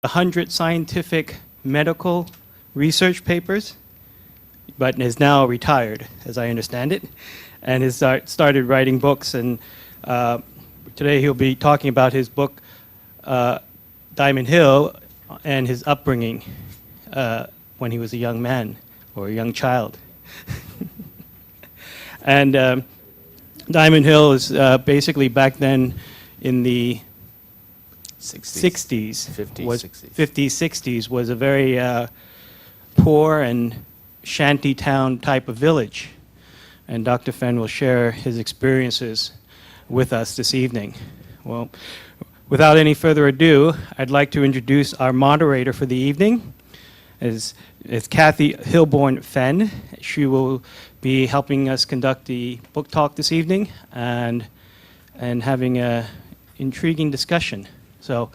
100 scientific medical research papers, but is now retired, as I understand it, and has started writing books. And today he'll be talking about his book, Diamond Hill, and his upbringing when he was a young man or a young child. And Diamond Hill is basically back then in the 60s, 50s, 60s, was a very poor and shanty town type of village. And Dr. Feng will share his experiences with us this evening. Well, without any further ado, I'd like to introduce our moderator for the evening. It's Kathy Hilborn Fenn. She will be helping us conduct the book talk this evening and having an intriguing discussion. So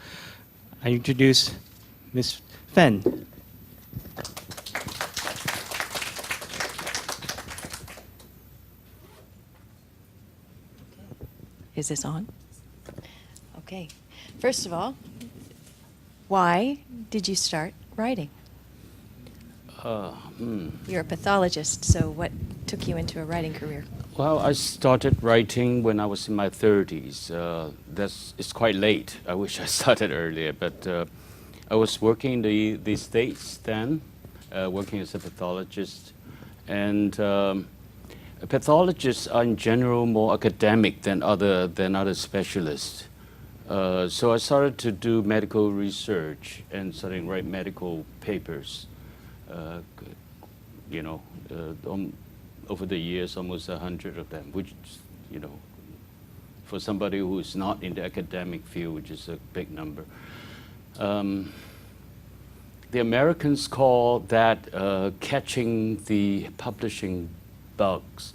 I introduce Ms. Fenn. Is this on? Okay. First of all, why did you start writing? You're a pathologist, so what took you into a writing career? Well, I started writing when I was in my 30s. It's quite late. I wish I started earlier, but I was working in the States then, working as a pathologist. And pathologists are in general more academic than other specialists. So I started to do medical research and started to write medical papers. Over the years, almost 100 of them, which, for somebody who is not in the academic field, which is a big number. The Americans call that catching the publishing bugs.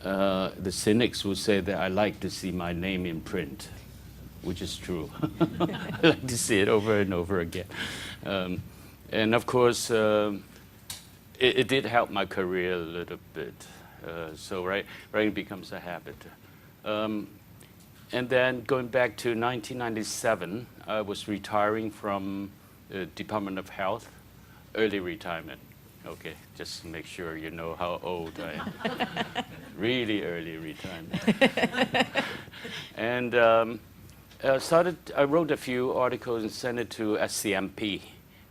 The cynics would say that I like to see my name in print, which is true. I like to see it over and over again. And of course, it did help my career a little bit. So writing becomes a habit. And then going back to 1997, I was retiring from the Department of Health, early retirement. Okay, just to make sure you know how old I am. Really early retirement. And I wrote a few articles and sent it to SCMP,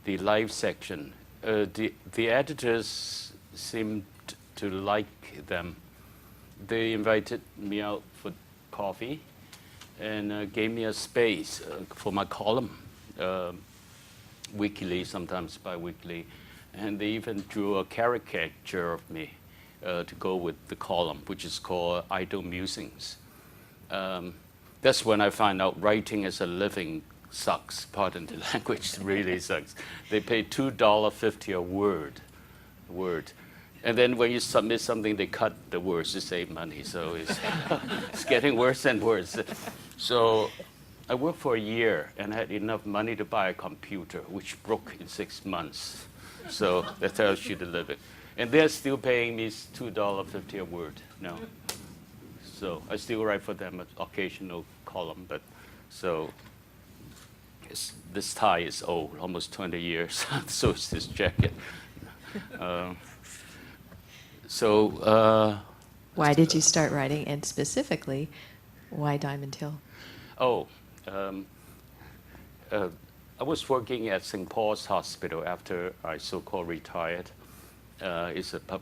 the life section. The editors seemed to like them. They invited me out for coffee and gave me a space for my column, weekly, sometimes bi-weekly. And they even drew a caricature of me to go with the column, which is called Idle Musings. That's when I found out writing as a living sucks. Pardon the language, really sucks. They pay $2.50 a word. And then when you submit something, they cut the words to save money. So it's getting worse and worse. So I worked for a year and had enough money to buy a computer, which broke in 6 months. So that tells you the limit. And they're still paying me $2.50 a word now. So I still write for them an occasional column, but so this tie is old, almost 20 years. So is this jacket. Why did you start writing, and specifically, why Diamond Hill? I was working at St. Paul's Hospital after I so-called retired. It's a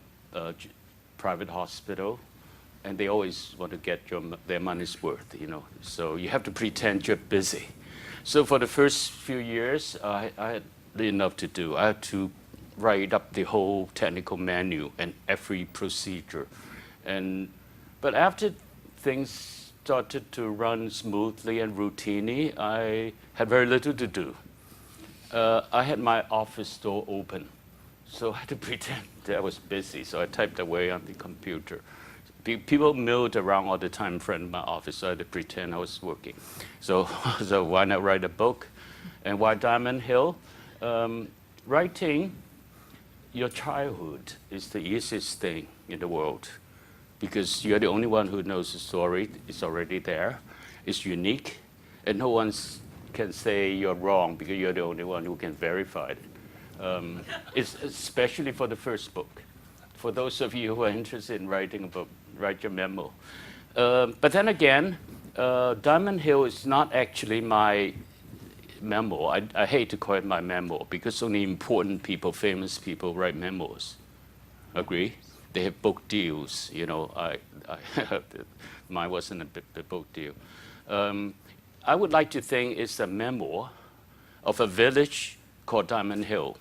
private hospital, and they always want to get their money's worth, So you have to pretend you're busy. So for the first few years, I had enough to do. I had to write up the whole technical menu and every procedure. But after things started to run smoothly and routinely, I had very little to do. I had my office door open, so I had to pretend that I was busy. So I typed away on the computer. People milled around all the time in front of my office, so I had to pretend I was working. So why not write a book? And why Diamond Hill? Writing your childhood is the easiest thing in the world because you're the only one who knows the story. It's already there. It's unique, and no one's can say you're wrong because you're the only one who can verify it. It's especially for the first book. For those of you who are interested in writing a book, write your memo. But then again, Diamond Hill is not actually my memoir. I hate to call it my memoir because only important people, famous people write memoirs. Agree? They have book deals. You know, mine wasn't a book deal. I would like to think it's a memoir of a village called Diamond Hill.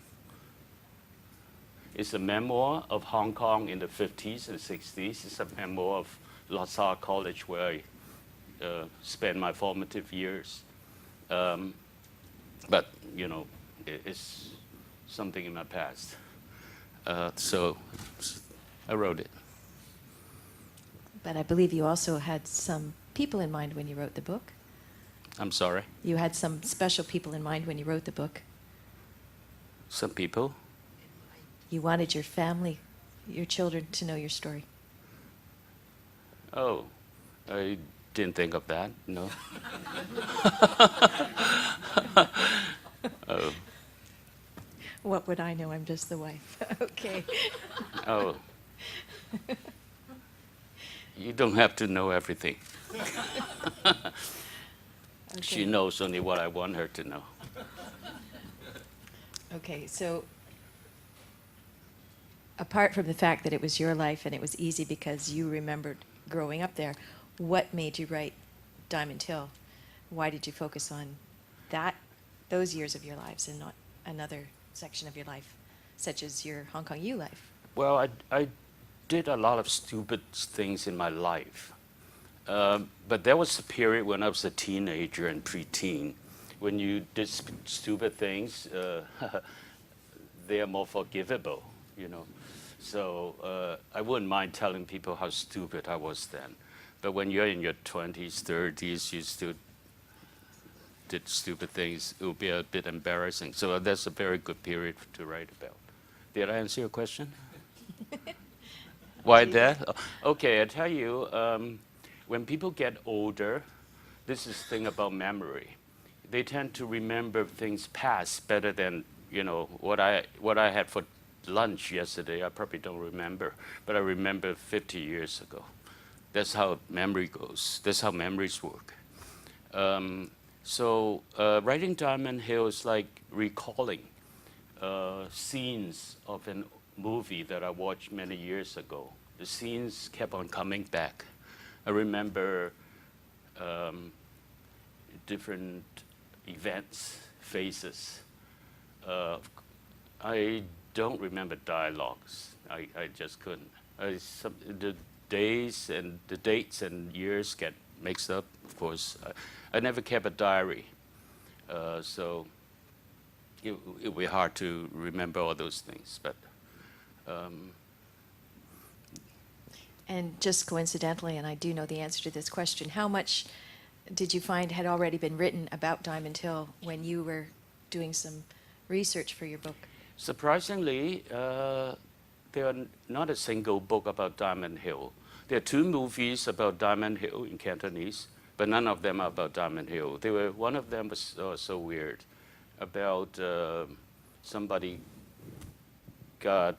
It's a memoir of Hong Kong in the 50s and 60s. It's a memoir of Salle College where I spent my formative years. But, you know, it's something in my past. So I wrote it. But I believe you also had some people in mind when you wrote the book. I'm sorry? You had some special people in mind when you wrote the book. Some people? You wanted your family, your children to know your story. Oh, I didn't think of that, no. Oh. What would I know? I'm just the wife. Okay. Oh. You don't have to know everything. She Okay. knows only what I want her to know. Okay, so apart from the fact that it was your life and it was easy because you remembered growing up there, what made you write Diamond Hill? Why did you focus on those years of your lives and not another section of your life, such as your Hong Kong U life? Well, I did a lot of stupid things in my life. But there was a period when I was a teenager and preteen, when you did stupid things, they are more forgivable, you know. So I wouldn't mind telling people how stupid I was then. But when you're in your 20s, 30s, you still did stupid things, it would be a bit embarrassing. So that's a very good period to write about. Did I answer your question? Why that? Okay, I tell you, when people get older, this is the thing about memory. They tend to remember things past better than, you know, what I had for lunch yesterday. I probably don't remember, but I remember 50 years ago. That's how memory goes. That's how memories work. So writing Diamond Hill is like recalling scenes of a movie that I watched many years ago. The scenes kept on coming back. I remember different events, faces. I don't remember dialogues. I just couldn't. The days and the dates and years get mixed up, of course. I never kept a diary. So it would be hard to remember all those things. But And just coincidentally, and I do know the answer to this question, how much did you find had already been written about Diamond Hill when you were doing some research for your book? surprisingly, there are not a single book about Diamond Hill. There are 2 movies about Diamond Hill in Cantonese, but none of them are about Diamond Hill. One of them was so weird, about somebody got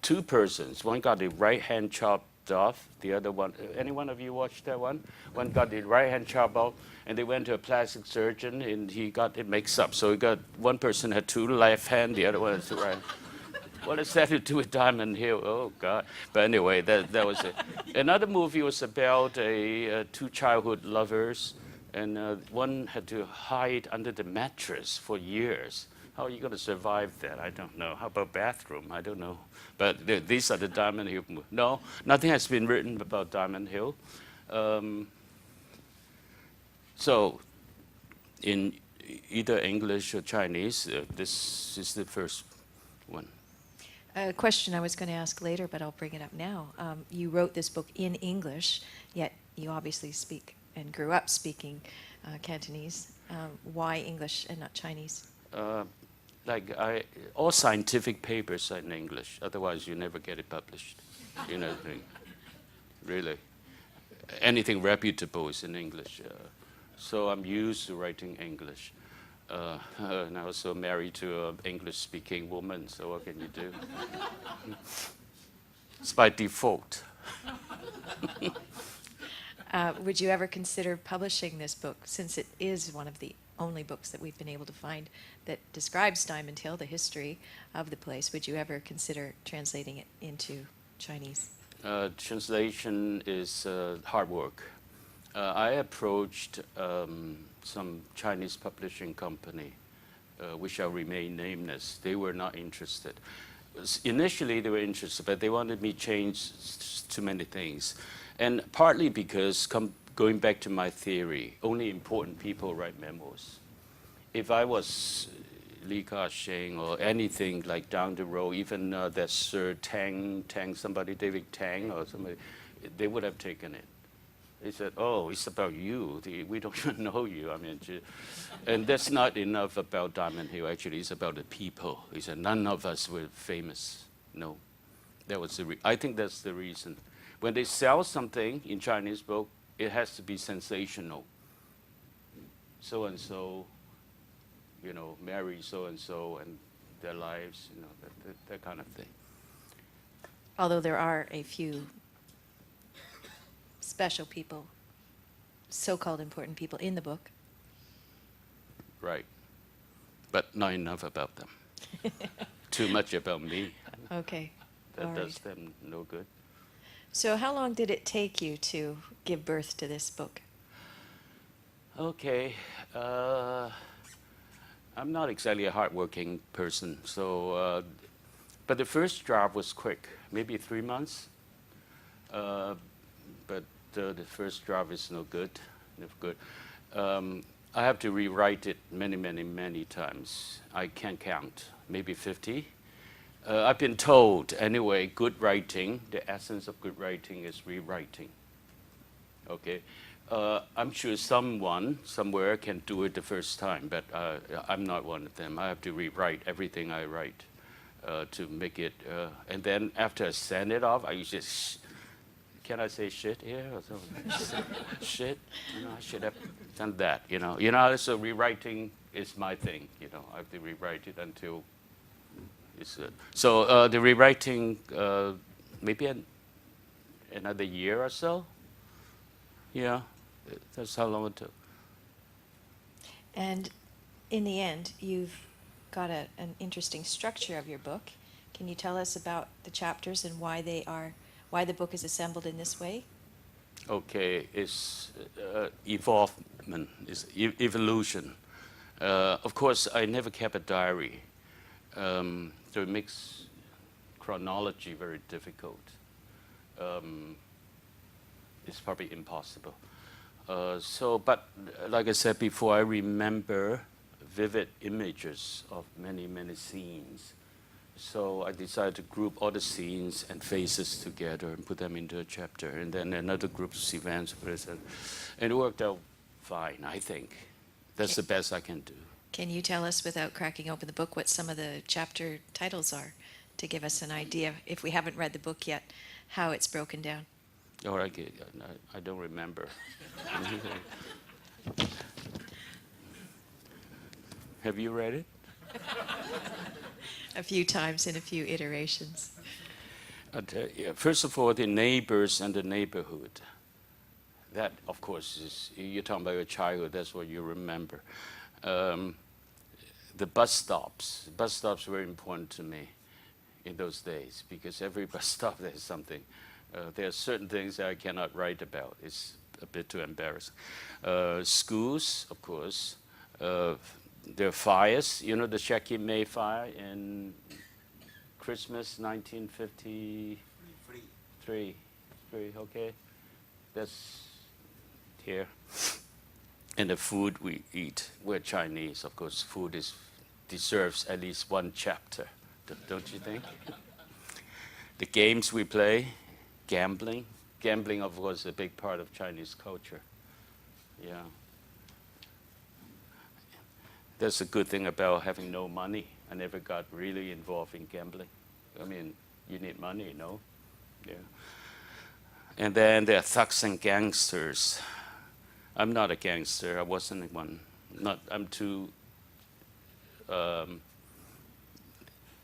2 persons. One got the right hand chopped off, the other one, any one of you watched that one? One got the right hand chopped off, and they went to a plastic surgeon, and he got it mixed up. So one person had 2 left hand, the other one had 2 right. What does that have to do with Diamond Hill? Oh, God. But anyway, that was it. Another movie was about 2 childhood lovers, and one had to hide under the mattress for years. How are you going to survive that? I don't know. How about bathroom? I don't know. But these are the Diamond Hill movies. No, nothing has been written about Diamond Hill. So in either English or Chinese, this is the first one. A question I was going to ask later, but I'll bring it up now. You wrote this book in English, yet you obviously speak and grew up speaking Cantonese. Why English and not Chinese? All scientific papers are in English. Otherwise, you never get it published. You know, really. Anything reputable is in English. So I'm used to writing English. And I was also married to an English-speaking woman, so what can you do? It's by default. Would you ever consider publishing this book, since it is one of the only books that we've been able to find that describes Diamond Hill, the history of the place? Would you ever consider translating it into Chinese? Translation is hard work. I approached some Chinese publishing company, which shall remain nameless. They were not interested. Initially, they were interested, but they wanted me to change too many things. And partly because, going back to my theory, only important people write memoirs. If I was Li Ka-shing or anything like down the road, even that Sir Tang, somebody, David Tang or somebody, they would have taken it. They said, oh, it's about you. We don't even know you. I mean, and that's not enough about Diamond Hill. Actually, it's about the people. He said, none of us were famous. No. That was I think that's the reason. When they sell something in Chinese book, it has to be sensational. So-and-so, you know, marry so-and-so and their lives, you know, that kind of thing. Although there are a few special people, so-called important people in the book. Right. But not enough about them. Too much about me. Okay. That does them no good. So how long did it take you to give birth to this book? Okay. I'm not exactly a hardworking person, so but the first draft was quick, maybe 3 months. But the first draft is no good. I have to rewrite it many times. I can't count, maybe 50. I've been told, anyway, good writing, the essence of good writing is rewriting. Okay? I'm sure someone, somewhere, can do it the first time, but I'm not one of them. I have to rewrite everything I write to make it, and then after I send it off, I usually, can I say shit here or something? Shit, you know, I should have done that, you know. So rewriting is my thing, you know. I have to rewrite it until it's good. So the rewriting, maybe another year or so. Yeah, that's how long it took. And in the end, you've got an interesting structure of your book. Can you tell us about the chapters and why the book is assembled in this way? Okay, it's evolvement, it's evolution. Of course, I never kept a diary, so it makes chronology very difficult. It's probably impossible. But like I said before, I remember vivid images of many scenes. So I decided to group all the scenes and faces together and put them into a chapter, and then another group of events, and it worked out fine, I think. That's the best I can do. Can you tell us, without cracking open the book, what some of the chapter titles are, to give us an idea, if we haven't read the book yet, how it's broken down? Or I don't remember. Have you read it? A few times in a few iterations. First of all, the neighbors and the neighborhood. That, of course, is, you're talking about your childhood, that's what you remember. The bus stops. Bus stops were important to me in those days, because every bus stop there's something. There are certain things that I cannot write about. It's a bit too embarrassing. Schools, of course. There are fires. You know the Shaki May fire in Christmas 1953? Okay. That's here. And the food we eat. We're Chinese, of course. Food deserves at least one chapter, don't you think? The games we play. Gambling. Gambling, of course, is a big part of Chinese culture. Yeah. That's a good thing about having no money. I never got really involved in gambling. I mean, you need money, no? Yeah. And then there are thugs and gangsters. I'm not a gangster. I wasn't one. I'm too.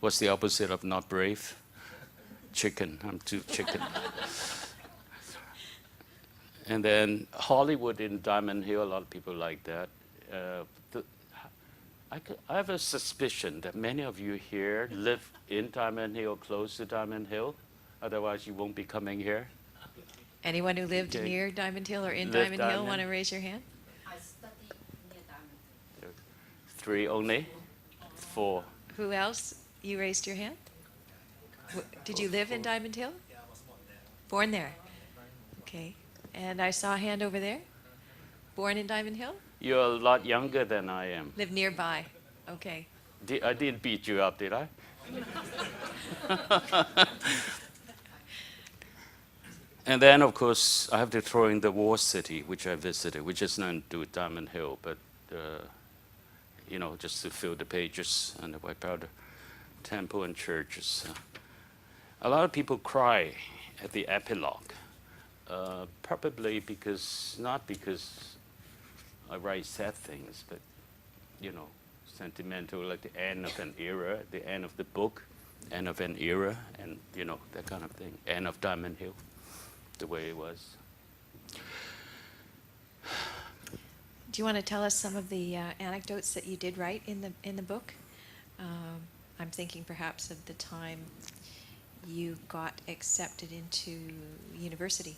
What's the opposite of not brave? Chicken. I'm too chicken. And then Hollywood in Diamond Hill, a lot of people like that. I have a suspicion that many of you here live in Diamond Hill, close to Diamond Hill. Otherwise, you won't be coming here. Anyone who lived Okay. near Diamond Hill or in Lived Diamond Hill Diamond. want to raise your hand? I studied near Diamond Hill. 3 only? 4. Who else? You raised your hand? Did you live in Diamond Hill? Yeah, I was born there. Born there. Okay. And I saw a hand over there. Born in Diamond Hill? You're a lot younger than I am. Live nearby. Okay. I didn't beat you up, did I? And then, of course, I have to throw in the War City, which I visited, which has nothing to do with Diamond Hill, but, just to fill the pages and wipe out the temple and churches. A lot of people cry at the epilogue, probably not because I write sad things, but, sentimental, like the end of an era, the end of the book, end of an era, and, that kind of thing, end of Diamond Hill, the way it was. Do you want to tell us some of the anecdotes that you did write in the book? I'm thinking perhaps of the time you got accepted into university.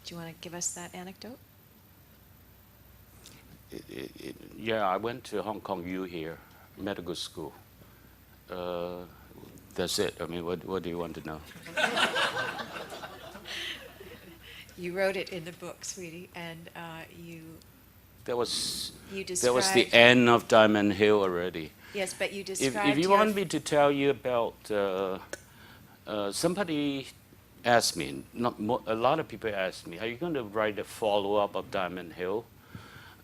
Do you want to give us that anecdote? Yeah, I went to Hong Kong U here, medical school. That's it. I mean, what do you want to know? You wrote it in the book, sweetie, and That was the described. end of Diamond Hill already. Yes, but you described. If you your want me to tell you about, somebody asked me, a lot of people asked me, are you going to write a follow-up of Diamond Hill?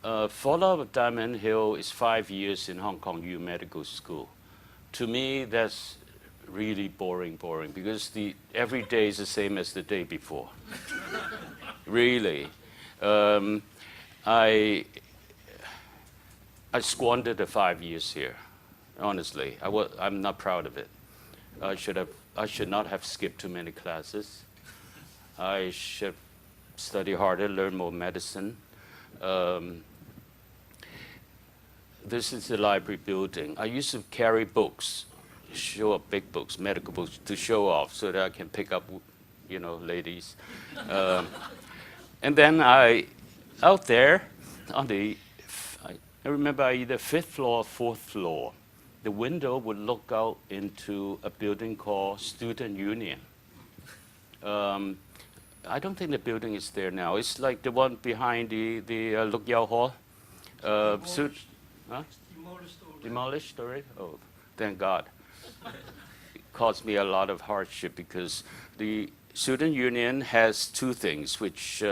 Follow-up of Diamond Hill is 5 years in Hong Kong U Medical School. To me, that's really boring, because every day is the same as the day before. Really. I squandered the 5 years here, honestly. I'm not proud of it. I should not have skipped too many classes. I should study harder, learn more medicine. This is the library building. I used to carry books, show up big books, medical books, to show off so that I can pick up, ladies. And then out there, I remember either 5th floor or 4th floor, the window would look out into a building called Student Union. I don't think the building is there now. It's like the one behind the Luk Yao Hall. Huh? Demolished already? Oh, thank God. It caused me a lot of hardship because the Student Union has 2 things which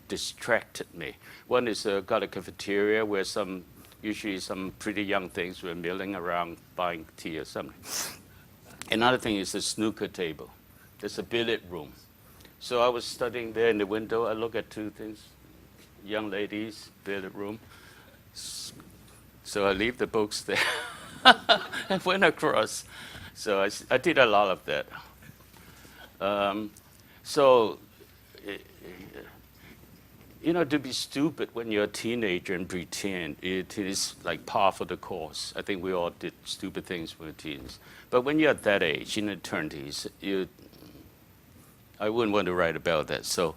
distracted me. One is got a cafeteria where usually some pretty young things were milling around buying tea or something. Another thing is the snooker table. There's a billiard room. So I was studying there in the window. I look at 2 things, young ladies, billiard room. So I leave the books there and went across. So I did a lot of that. To be stupid when you're a teenager and pretend, it is like par for the course. I think we all did stupid things when we were teens. But when you're at that age, in the 20s, I wouldn't want to write about that. So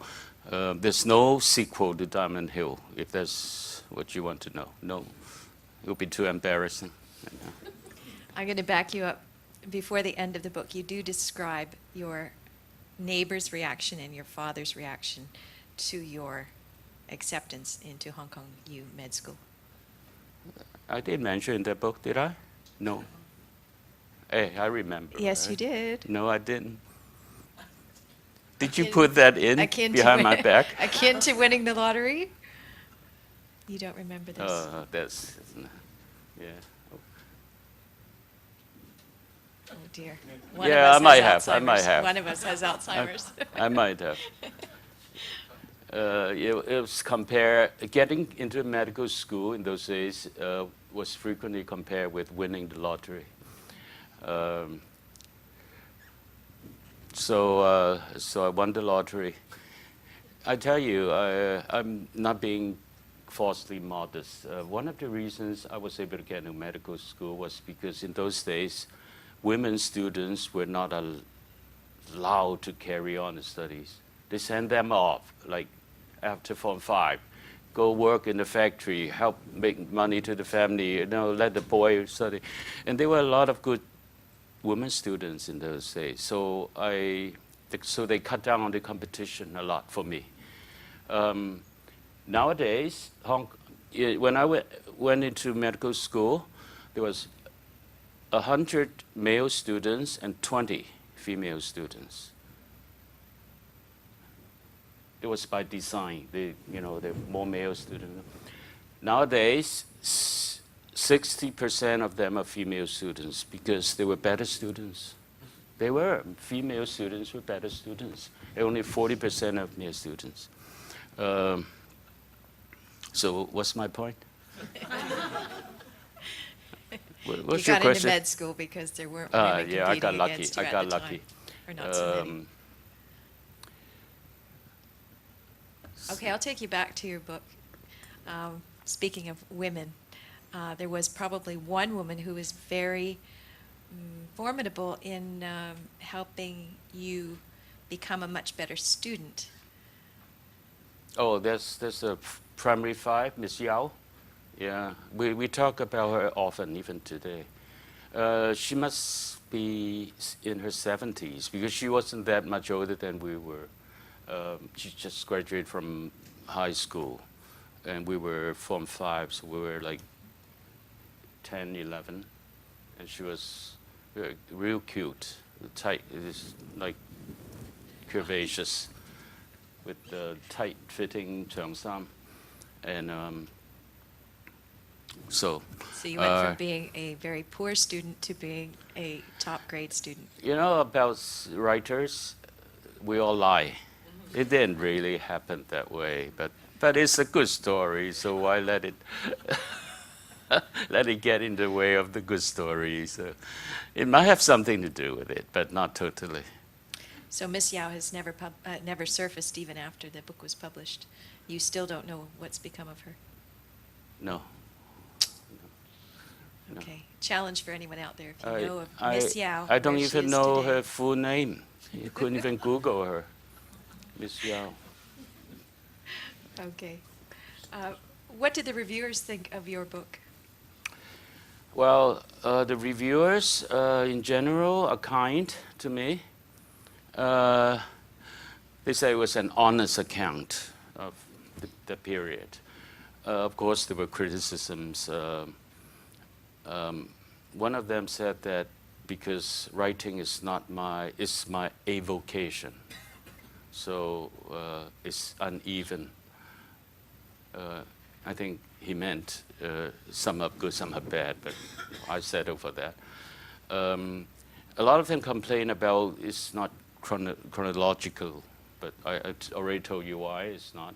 there's no sequel to Diamond Hill, if that's what you want to know. No, it would be too embarrassing. I'm going to back you up. Before the end of the book, you do describe your neighbor's reaction and your father's reaction to your acceptance into Hong Kong U Med School. I did mention in that book, did I? No. Hey, I remember. Yes, right? you did. No, I didn't. Did you put that in behind my back? Akin to winning the lottery? You don't remember this? Yeah. Oh dear. Yeah, I might have. Alzheimer's. One of us has Alzheimer's. I might have. It was getting into medical school in those days was frequently compared with winning the lottery. So I won the lottery. I tell you, I'm not being falsely modest. One of the reasons I was able to get into medical school was because in those days, women students were not allowed to carry on the studies. They sent them off, like after Form 5. Go work in the factory, help make money to the family, let the boy study. And there were a lot of good women students in those days. So they cut down on the competition a lot for me. Nowadays, when I went into medical school, there was 100 male students and 20 female students. It was by design. There were more male students. Nowadays, 60% of them are female students because they were better students. They were. Female students were better students. Only 40% of male students. So what's my point? What's you your got question? into med school because there weren't women competing I got lucky. against you I at got the lucky. time, or not so many. Okay, I'll take you back to your book. Speaking of women, there was probably one woman who was very formidable in helping you become a much better student. Oh, there's a primary 5, Miss Yao. Yeah, we talk about her often, even today. She must be in her 70s because she wasn't that much older than we were. She just graduated from high school, and we were Form 5, so we were like 10, 11, and she was real cute, tight, like curvaceous, with the tight-fitting 长衫, and so you went from being a very poor student to being a top grade student. About writers, we all lie. It didn't really happen that way, but it's a good story, so why let it let it get in the way of the good story? So it might have something to do with it, but not totally. So Miss Yao has never surfaced even after the book was published. You still don't know what's become of her. No. Okay. Challenge for anyone out there. If you know of Miss Yao, I don't where she even is know today. her full name. You couldn't even Google her. Miss Yao. Okay. What did the reviewers think of your book? Well, the reviewers in general are kind to me. They say it was an honest account of the period. Of course, there were criticisms. One of them said that because writing is my avocation, so it's uneven. I think he meant some are good, some are bad, but I settle for that. A lot of them complain about it's not chronological, but I already told you why it's not.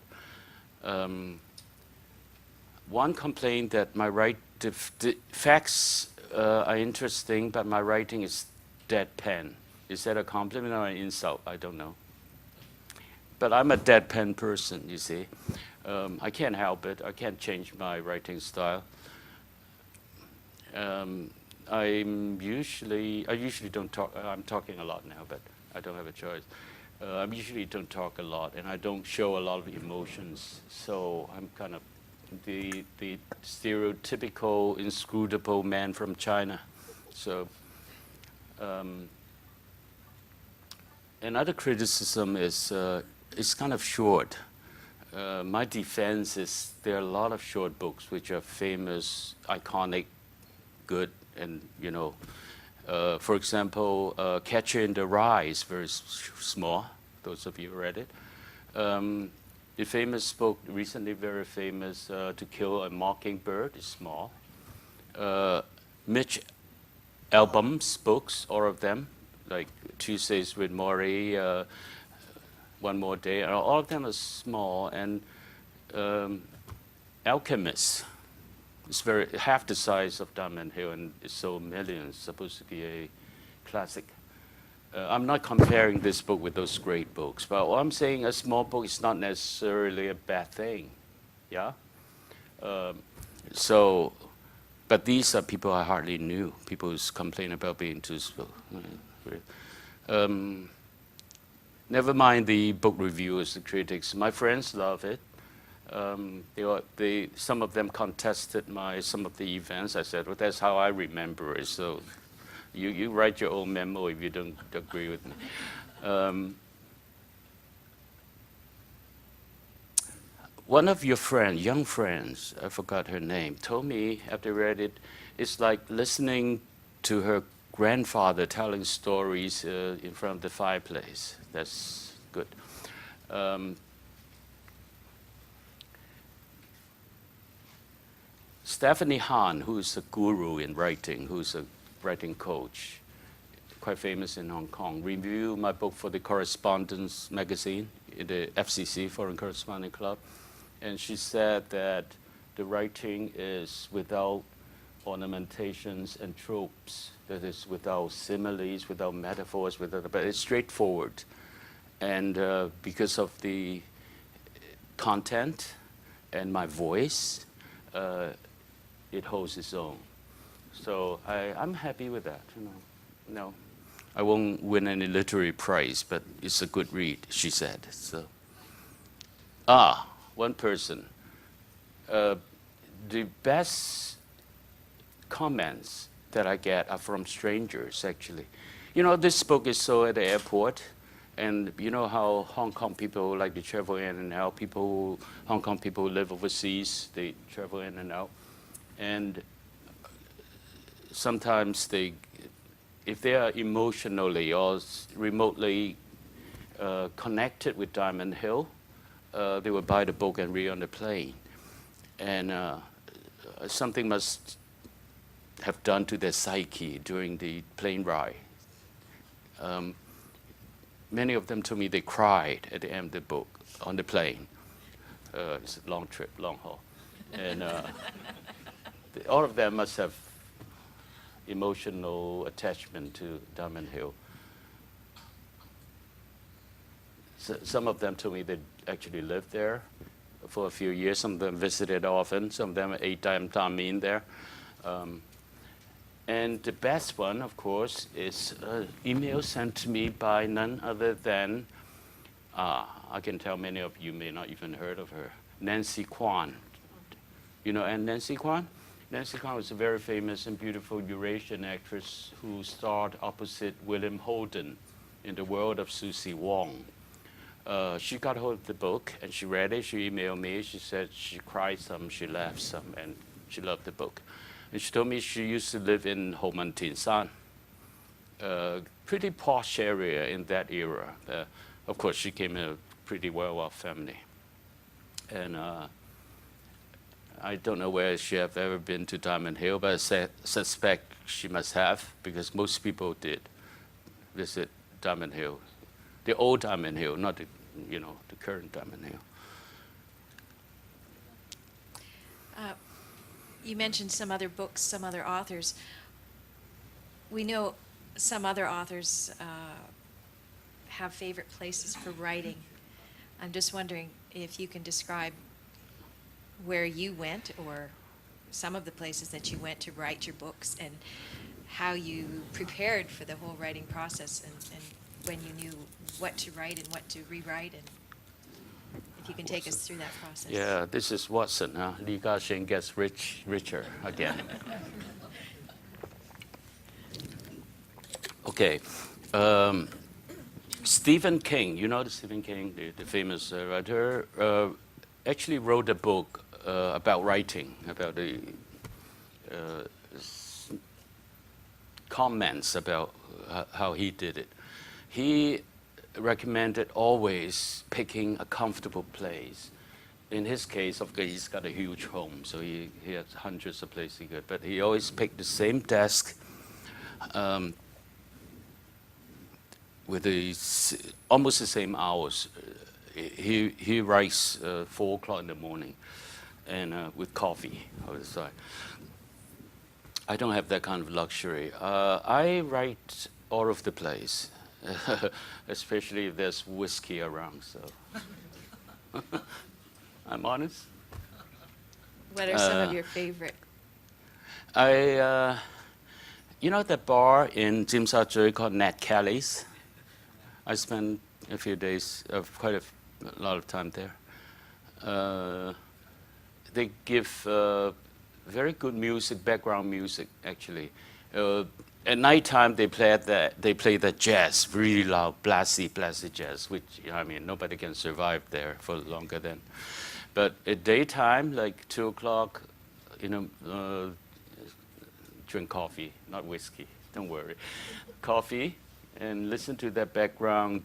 One complained that the facts are interesting, but my writing is deadpan. Is that a compliment or an insult? I don't know. But I'm a deadpan person, you see. I can't help it. I can't change my writing style. I usually don't talk. I'm talking a lot now, but I don't have a choice. I usually don't talk a lot, and I don't show a lot of emotions. So I'm kind of the stereotypical inscrutable man from China. So another criticism is it's kind of short. My defense is there are a lot of short books which are famous, iconic, good, and for example, Catcher in the Rye is very small. Those of you who read it. The famous book, recently very famous, To Kill a Mockingbird, is small. Mitch Albom's books, all of them, like Tuesdays with Morrie, One More Day. All of them are small, and Alchemist. It's half the size of Diamond Hill, and it's sold millions. Supposed to be a classic. I'm not comparing this book with those great books, but what I'm saying, a small book is not necessarily a bad thing. Yeah. But these are people I hardly knew. People who complain about being too slow. Never mind the book reviewers, the critics. My friends love it. Some of them contested some of the events. I said, well, that's how I remember it. So you write your own memo if you don't agree with me. One of your young friends, I forgot her name, told me after I read it, it's like listening to her grandfather telling stories in front of the fireplace. That's good. Stephanie Han, who's a guru in writing, who's a writing coach, quite famous in Hong Kong, reviewed my book for the Correspondence magazine, the FCC, Foreign Correspondent Club. And she said that the writing is without ornamentations and tropes, that is without similes, without metaphors, but it's straightforward. And because of the content and my voice, it holds its own. So I'm happy with that. No, I won't win any literary prize, but it's a good read, she said. So, one person. The best comments that I get are from strangers, actually. This book is sold at the airport, and you know how Hong Kong people like to travel in and out. Hong Kong people who live overseas, they travel in and out. And sometimes if they are emotionally or remotely connected with Diamond Hill, they will buy the book and read on the plane. And something must have done to their psyche during the plane ride. Many of them told me they cried at the end of the book on the plane. It's a long trip, long haul. And all of them must have emotional attachment to Diamond Hill. Some of them told me they actually lived there for a few years. Some of them visited often. Some of them ate tam in there. And the best one, of course, is an email sent to me by none other than, I can tell many of you may not even heard of her, Nancy Kwan. And Nancy Kwan? Nancy Kwan was a very famous and beautiful Eurasian actress who starred opposite William Holden in The World of Susie Wong. She got hold of the book and she read it. She emailed me. She said she cried some, she laughed some, and she loved the book. And she told me she used to live in Ho Man Tin San, a pretty posh area in that era. Of course, she came in a pretty well-off family. And I don't know where she have ever been to Diamond Hill, but I suspect she must have, because most people did visit Diamond Hill. The old Diamond Hill, not the current Diamond Hill. You mentioned some other books, some other authors. We know some other authors have favorite places for writing. I'm just wondering if you can describe where you went, or some of the places that you went to write your books, and how you prepared for the whole writing process, and when you knew what to write and what to rewrite, and if you can take us through that process. Yeah, this is Watson, huh? Li Ka-shing gets richer again. Okay. Stephen King, you know Stephen King, the famous writer, actually wrote a book about writing, about the comments about how he did it. He recommended always picking a comfortable place. In his case, of course, he's got a huge home, so he has hundreds of places he could, but he always picked the same desk, with almost the same hours. He writes 4 o'clock in the morning, and with coffee on the side. I don't have that kind of luxury. I write all over the place, especially if there's whiskey around. So I'm honest. What are some of your favorite? You know that bar in Tsim Sha Tsui called Nat Kelly's? I spent a few days, quite a lot of time there. They give very good music, background music, actually. At nighttime, they play the jazz, really loud, blasty jazz, which, I mean, nobody can survive there for longer than. But at daytime, like 2 o'clock, drink coffee, not whiskey, don't worry. Coffee, and listen to that background,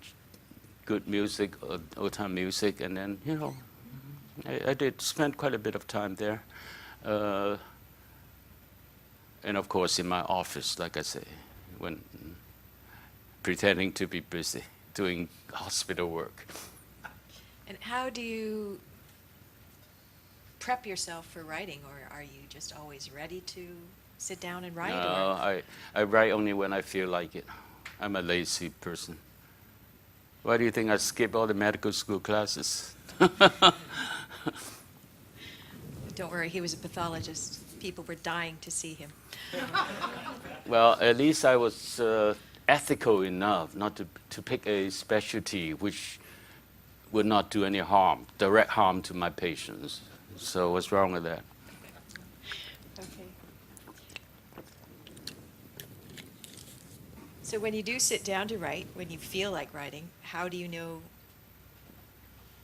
good music, old-time music, and then, I did spend quite a bit of time there. And of course in my office, like I say, when pretending to be busy, doing hospital work. And how do you prep yourself for writing, or are you just always ready to sit down and write? No, I write only when I feel like it. I'm a lazy person. Why do you think I skip all the medical school classes? Don't worry, he was a pathologist. People were dying to see him. Well, at least I was ethical enough not to pick a specialty which would not do any harm, direct harm to my patients. So what's wrong with that? Okay. So when you do sit down to write, when you feel like writing, how do you know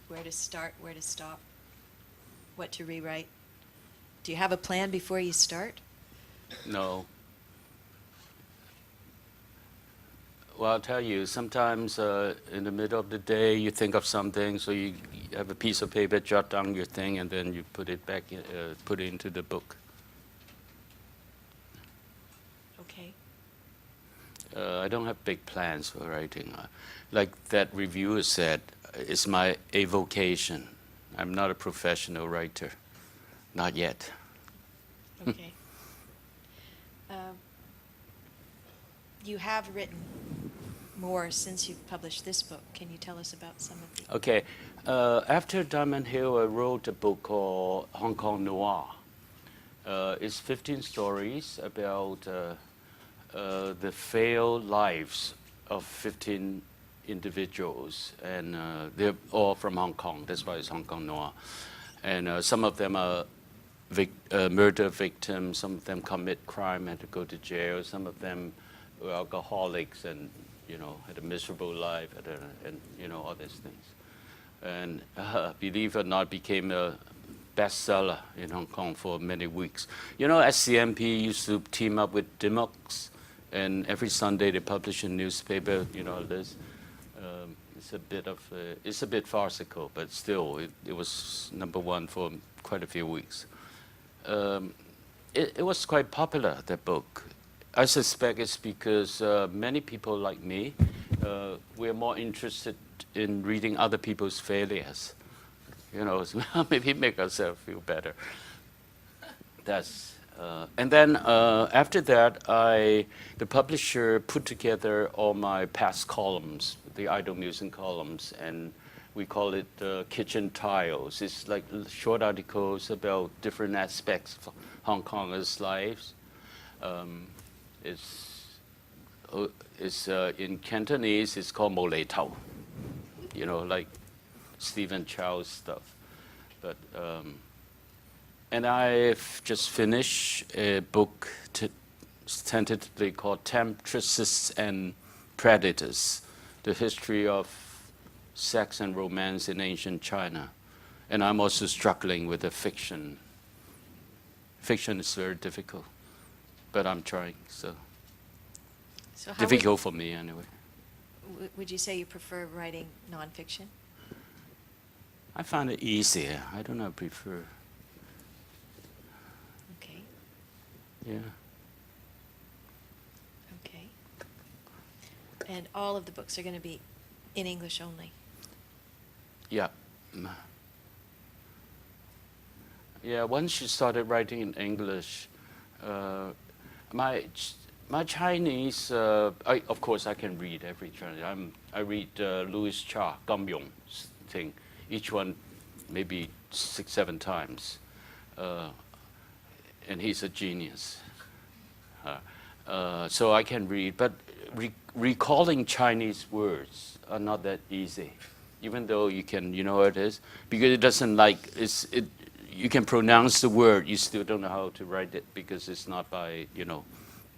where to start, where to stop, what to rewrite? Do you have a plan before you start? No. Well, I'll tell you, sometimes in the middle of the day you think of something, so you have a piece of paper, jot down your thing, and then you put it back, put it into the book. Okay. I don't have big plans for writing. Like that reviewer said, it's my avocation. I'm not a professional writer. Not yet. Okay. You have written more since you've published this book. Can you tell us about some of the... Okay. After Diamond Hill, I wrote a book called Hong Kong Noir. It's 15 stories about the failed lives of 15 individuals, and they're all from Hong Kong. That's why it's Hong Kong Noir. And some of them are murder victims, some of them commit crime, had to go to jail, some of them were alcoholics and, had a miserable life, and, all these things. And believe it or not, became a bestseller in Hong Kong for many weeks. SCMP used to team up with Dimox, and every Sunday they publish a newspaper, this. It's a bit farcical, but still, it was #1 for quite a few weeks. It was quite popular, that book. I suspect it's because many people like me, we're more interested in reading other people's failures. Maybe make ourselves feel better. And then after that, the publisher put together all my past columns, the Idol Musing columns, and we call it Kitchen Tiles. It's like short articles about different aspects of Hong Kongers' lives. It's in Cantonese, it's called Mo Lei Tao, like Stephen Chow's stuff. But and I've just finished a book tentatively called Temptresses and Predators, the history of sex and romance in ancient China. And I'm also struggling with the fiction. Fiction is very difficult, but I'm trying, so how difficult for me anyway. would you say you prefer writing nonfiction? I find it easier. I don't know, prefer. Okay. Yeah. Okay. And all of the books are going to be in English only. Yeah. Yeah, once you started writing in English, my Chinese, of course I can read every Chinese. I read Louis Cha, Gam Yong thing, each one maybe 6, 7 times. And he's a genius. So I can read, but recalling Chinese words are not that easy, even though you can, you know what it is, because it doesn't like, you can pronounce the word, you still don't know how to write it because it's not by, you know,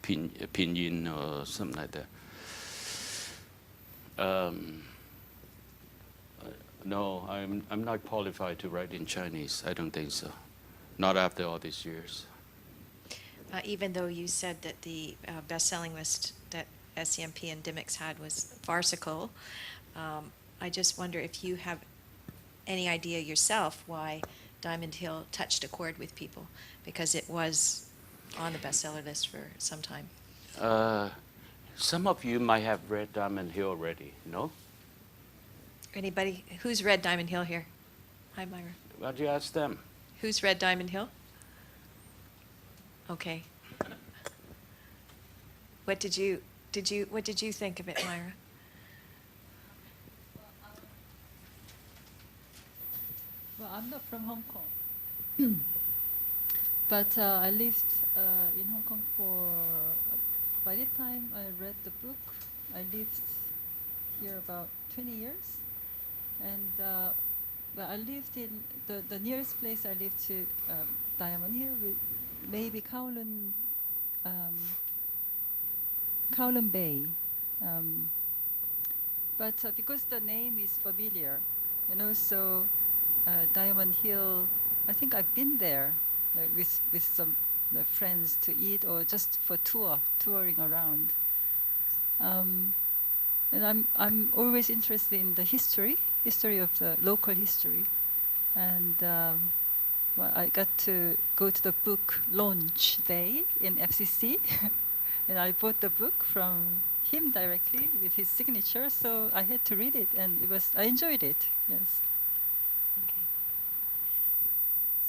pinyin or something like that. No, I'm not qualified to write in Chinese. I don't think so. Not after all these years. Even though you said that the best-selling list that SCMP and Dymocks had was farcical, I just wonder if you have any idea yourself why Diamond Hill touched a chord with people, because it was on the bestseller list for some time. Some of you might have read Diamond Hill already, no? Anybody who's read Diamond Hill here? Hi, Myra. Why don't you ask them? Who's read Diamond Hill? Okay. What did you think of it, Myra? Well, I'm not from Hong Kong, but I lived in Hong Kong for. By the time I read the book, I lived here about 20 years, and well, I lived in the nearest place I lived to Diamond Hill, maybe Kowloon, Kowloon Bay, but because the name is familiar, you know, so. Diamond Hill, I think I've been there with some friends to eat or just for touring around. And I'm always interested in the history of the local history. And well, I got to go to the book launch day in FCC, and I bought the book from him directly with his signature. So I had to read it, and I enjoyed it. Yes.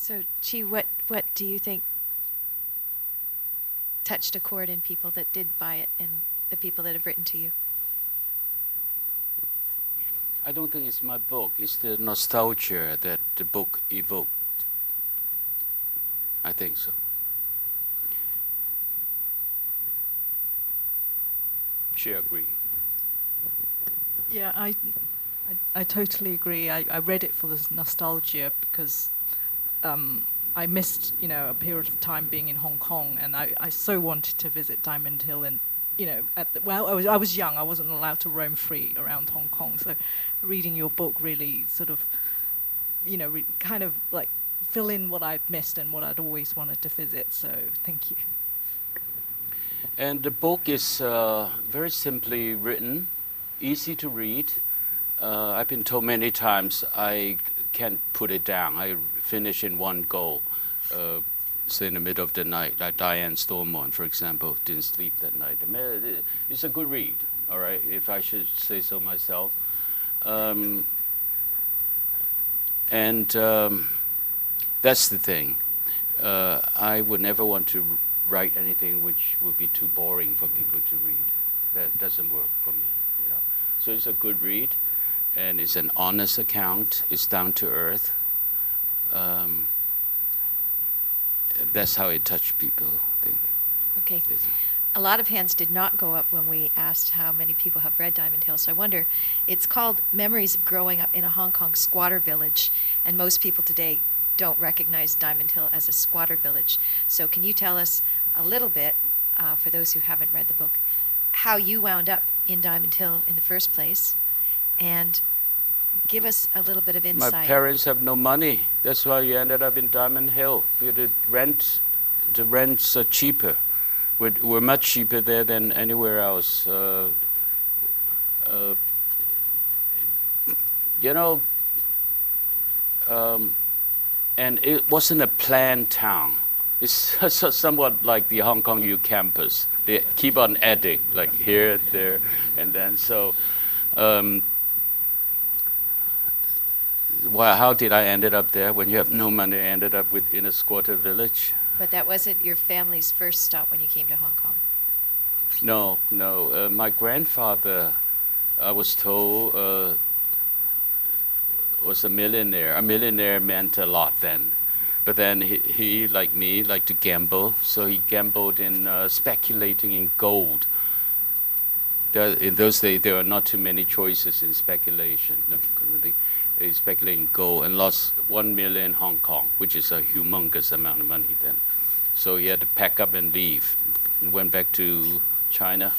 So, Chi, what do you think touched a chord in people that did buy it and the people that have written to you? I don't think it's my book. It's the nostalgia that the book evoked. I think so. She agreed. Yeah, I totally agree. I read it for the nostalgia because I missed, you know, a period of time being in Hong Kong, and I so wanted to visit Diamond Hill, and you know, I was young, I wasn't allowed to roam free around Hong Kong, so reading your book really sort of, you know, kind of like fill in what I'd missed and what I'd always wanted to visit. So thank you. And the book is very simply written, easy to read. I've been told many times I can't put it down. I finish in one go, say in the middle of the night, like Diane Stormont, for example, didn't sleep that night. It's a good read, all right, if I should say so myself. That's the thing. I would never want to write anything which would be too boring for people to read. That doesn't work for me, you know. So it's a good read, and it's an honest account. It's down to earth. That's how it touched people, I think. Okay. A lot of hands did not go up when we asked how many people have read Diamond Hill, so I wonder, it's called Memories of Growing Up in a Hong Kong Squatter Village, and most people today don't recognize Diamond Hill as a squatter village. So can you tell us a little bit, for those who haven't read the book, how you wound up in Diamond Hill in the first place, and give us a little bit of insight. My parents have no money. That's why you ended up in Diamond Hill. The rents are cheaper. We're much cheaper there than anywhere else. You know, and it wasn't a planned town. It's somewhat like the Hong Kong U campus. They keep on adding, like here, there, and then so. Well, how did I ended up there? When you have no money, I ended up in a squatter village. But that wasn't your family's first stop when you came to Hong Kong. No, no. My grandfather, I was told, was a millionaire. A millionaire meant a lot then. But then he, like me, liked to gamble. So he gambled in speculating in gold. In those days, there were not too many choices in speculation. They speculated in gold and lost 1 million Hong Kong, which is a humongous amount of money then. So he had to pack up and leave. And went back to China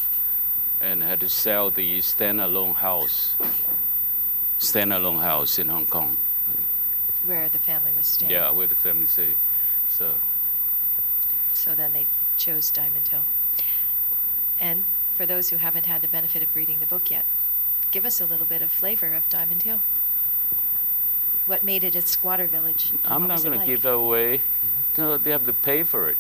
and had to sell the standalone house in Hong Kong. Where the family was staying. Yeah, where the family stayed. So then they chose Diamond Hill. And for those who haven't had the benefit of reading the book yet, give us a little bit of flavor of Diamond Hill. What made it a squatter village? And I'm what not was it going to like? give that away. No, they have to pay for it.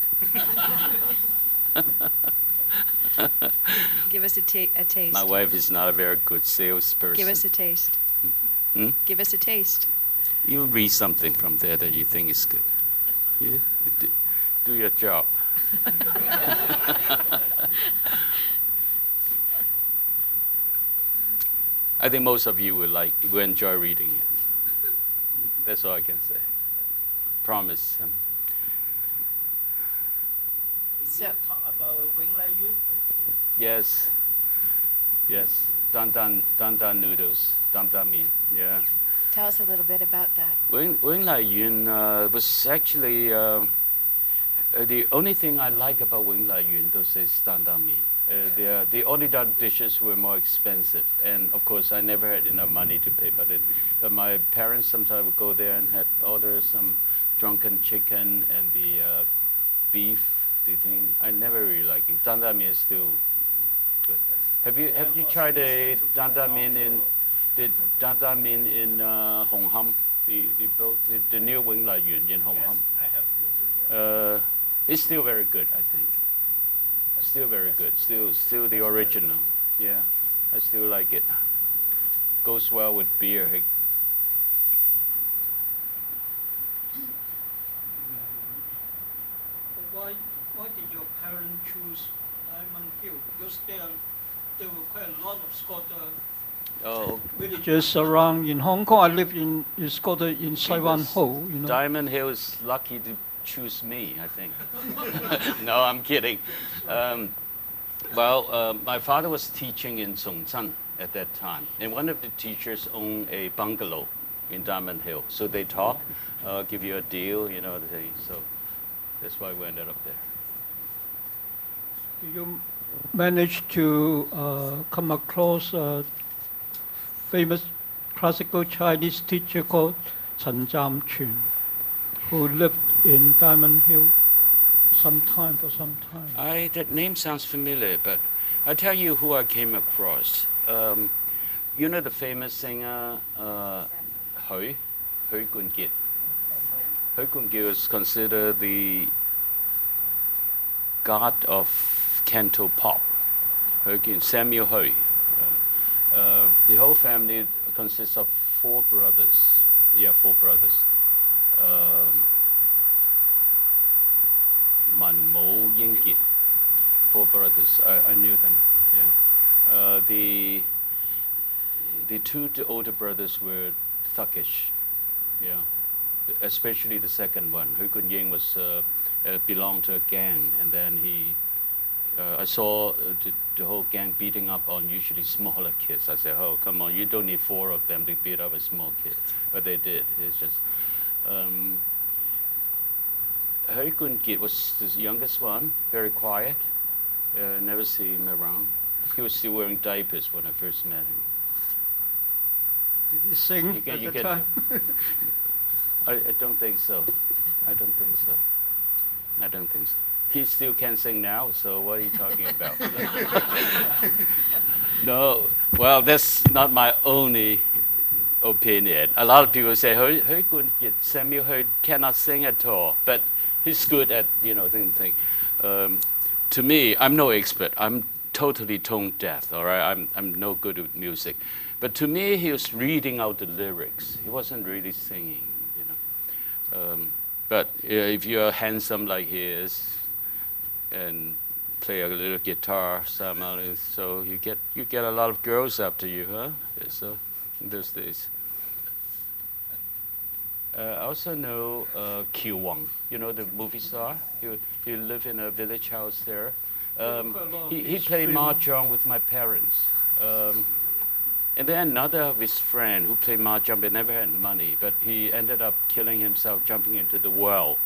Give us a taste. My wife is not a very good salesperson. Give us a taste. Hmm? Give us a taste. You'll read something from there that you think is good. Yeah? Do your job. I think most of you will enjoy reading it. That's all I can say. Promise. So, About Wing Lai Yun? Yes. Yes. Dan dan noodles. Dan dan mee. Yeah. tell us a little bit about that. Wing Lai Yun was actually the only thing I like about Wing Lai Yun those days dan dan mee. The ordinary dishes were more expensive, and of course I never had enough money to pay for it. But my parents sometimes would go there and had order some drunken chicken and the beef. The thing I never really liked it. Dan dan mee is still good. Have you tried the dan dan mee in Hong Ham? The new Wing Lai Yun in Hong Ham. I have It's still very good, I think. Still very good. Still the original. Yeah, I still like it. Goes well with beer. Why did your parents choose Diamond Hill? Because there were quite a lot of squatter Oh, villages around in Hong Kong. I lived in squatter in Saiwan was- Ho. You know. Diamond Hill is lucky to choose me, I think. No, I'm kidding. My father was teaching in Songzhen at that time, and one of the teachers owned a bungalow in Diamond Hill. So they talk, give you a deal, so that's why we ended up there. You managed to come across a famous classical Chinese teacher called Chen Chun, who lived in Diamond Hill for some time. That name sounds familiar, but I'll tell you who I came across. You know the famous singer Hui Kun-kit. Hui Kun-kit is considered the god of canto pop. Samuel Hui. The whole family consists of 4 brothers. Yeah, 4 brothers. Man Mo Ying Kit. 4 brothers. I knew them. Yeah. The 2 older brothers were thuggish. Yeah. Especially the second one. Hui Kun Ying was belonged to a gang, and then I saw the whole gang beating up on usually smaller kids. I said, "Oh, come on! You don't need 4 of them to beat up a small kid," but they did. It's just. Hui Kun-kit was the youngest one, very quiet. Never see him around. He was still wearing diapers when I first met him. Did he sing at the time? I don't think so. I don't think so. He still can sing now, so what are you talking about? No, well, that's not my only opinion. A lot of people say, Hui Kun-kit, Samuel Hui cannot sing at all. But He's good at, thing. To me, I'm no expert. I'm totally tone deaf, all right? I'm no good with music. But to me, he was reading out the lyrics. He wasn't really singing, but if you're handsome like he is, and play a little guitar somehow, so you get a lot of girls after you, huh? So in those days. I also know Kwan, the movie star. He lived in a village house there. He played mahjong with my parents. And then another of his friend who played mahjong but never had money, but he ended up killing himself, jumping into the well.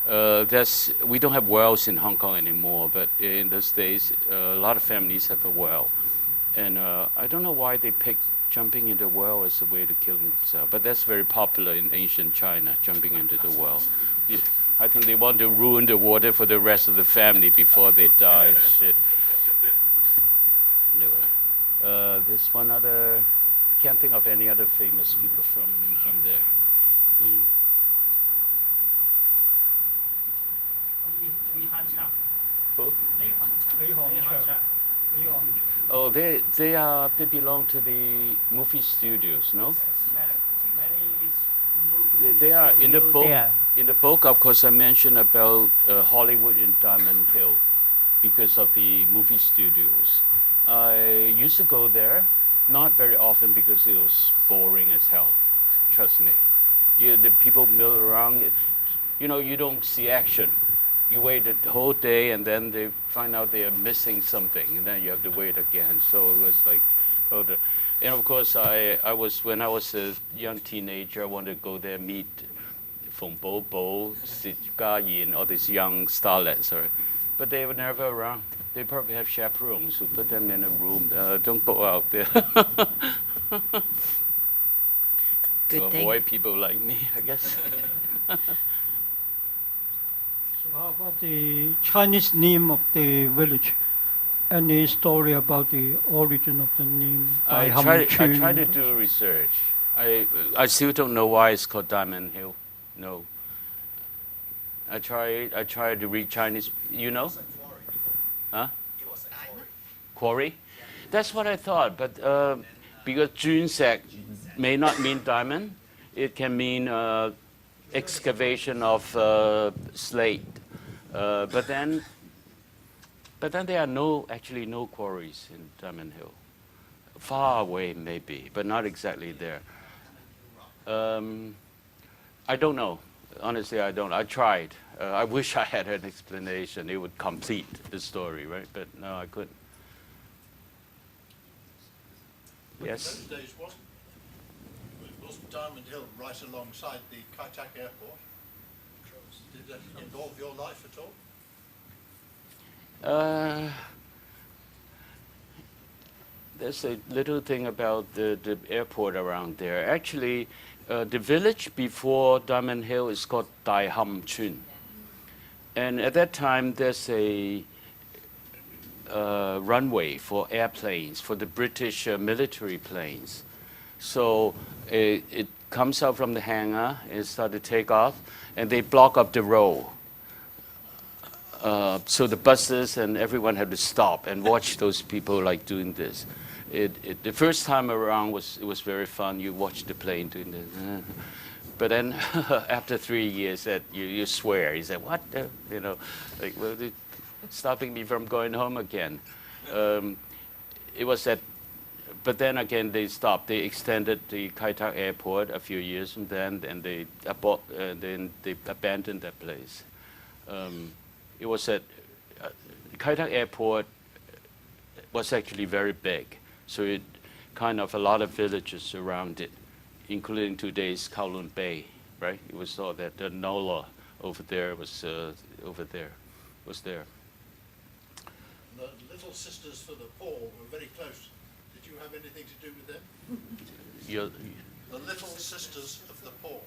We don't have wells in Hong Kong anymore, but in those days, a lot of families have a well. And I don't know why they picked jumping into the well as a way to kill themselves, but that's very popular in ancient China, jumping into the well. I think they want to ruin the water for the rest of the family before they die. Shit. Anyway, there's one other, can't think of any other famous people from there. Who? Oh, they belong to the movie studios, no? They are in the book. In the book, of course, I mentioned about Hollywood in Diamond Hill because of the movie studios. I used to go there, not very often because it was boring as hell. Trust me. The people mill around. You don't see action. You wait the whole day, and then they find out they are missing something, and then you have to wait again. So it was like, and of course, when I was a young teenager, I wanted to go there meet Feng Bo, Si Ga-yin, all these young starlets, but they were never around. They probably have chaperones who put them in a room. Don't go out there. To avoid people like me, I guess. How about the Chinese name of the village? Any story about the origin of the name? I try to do research. I still don't know why it's called Diamond Hill. No. I try to read Chinese. You know? Huh? Quarry? That's what I thought. But because Junsak may not mean diamond, it can mean excavation of slate. But then there are actually no quarries in Diamond Hill. Far away maybe, but not exactly there. I don't know. Honestly, I don't. I tried. I wish I had an explanation. It would complete the story, right? But no, I couldn't. Yes? In those days, wasn't Diamond Hill right alongside the Kai Tak Airport? Did that involve your life at all? There's a little thing about the airport around there. Actually, the village before Diamond Hill is called Dai Ham Chun. And at that time, there's a runway for airplanes, for the British military planes. So it comes out from the hangar, it starts to take off, and they block up the road. So the buses and everyone had to stop and watch those people like doing this. The first time around it was very fun. You watch the plane doing this. But then after 3 years, you swear. You say, what? Well, they're stopping me from going home again. It was that, but then again they stopped. They extended the Kai Tak Airport a few years from then, and they abandoned that place. It was at Kai Tak Airport was actually very big, so it kind of a lot of villages around it, including today's Kowloon Bay, right? It was all that the NOLA over there was there. The Little Sisters for the Poor were very close. Did you have anything to do with them? The Little Sisters of the Poor.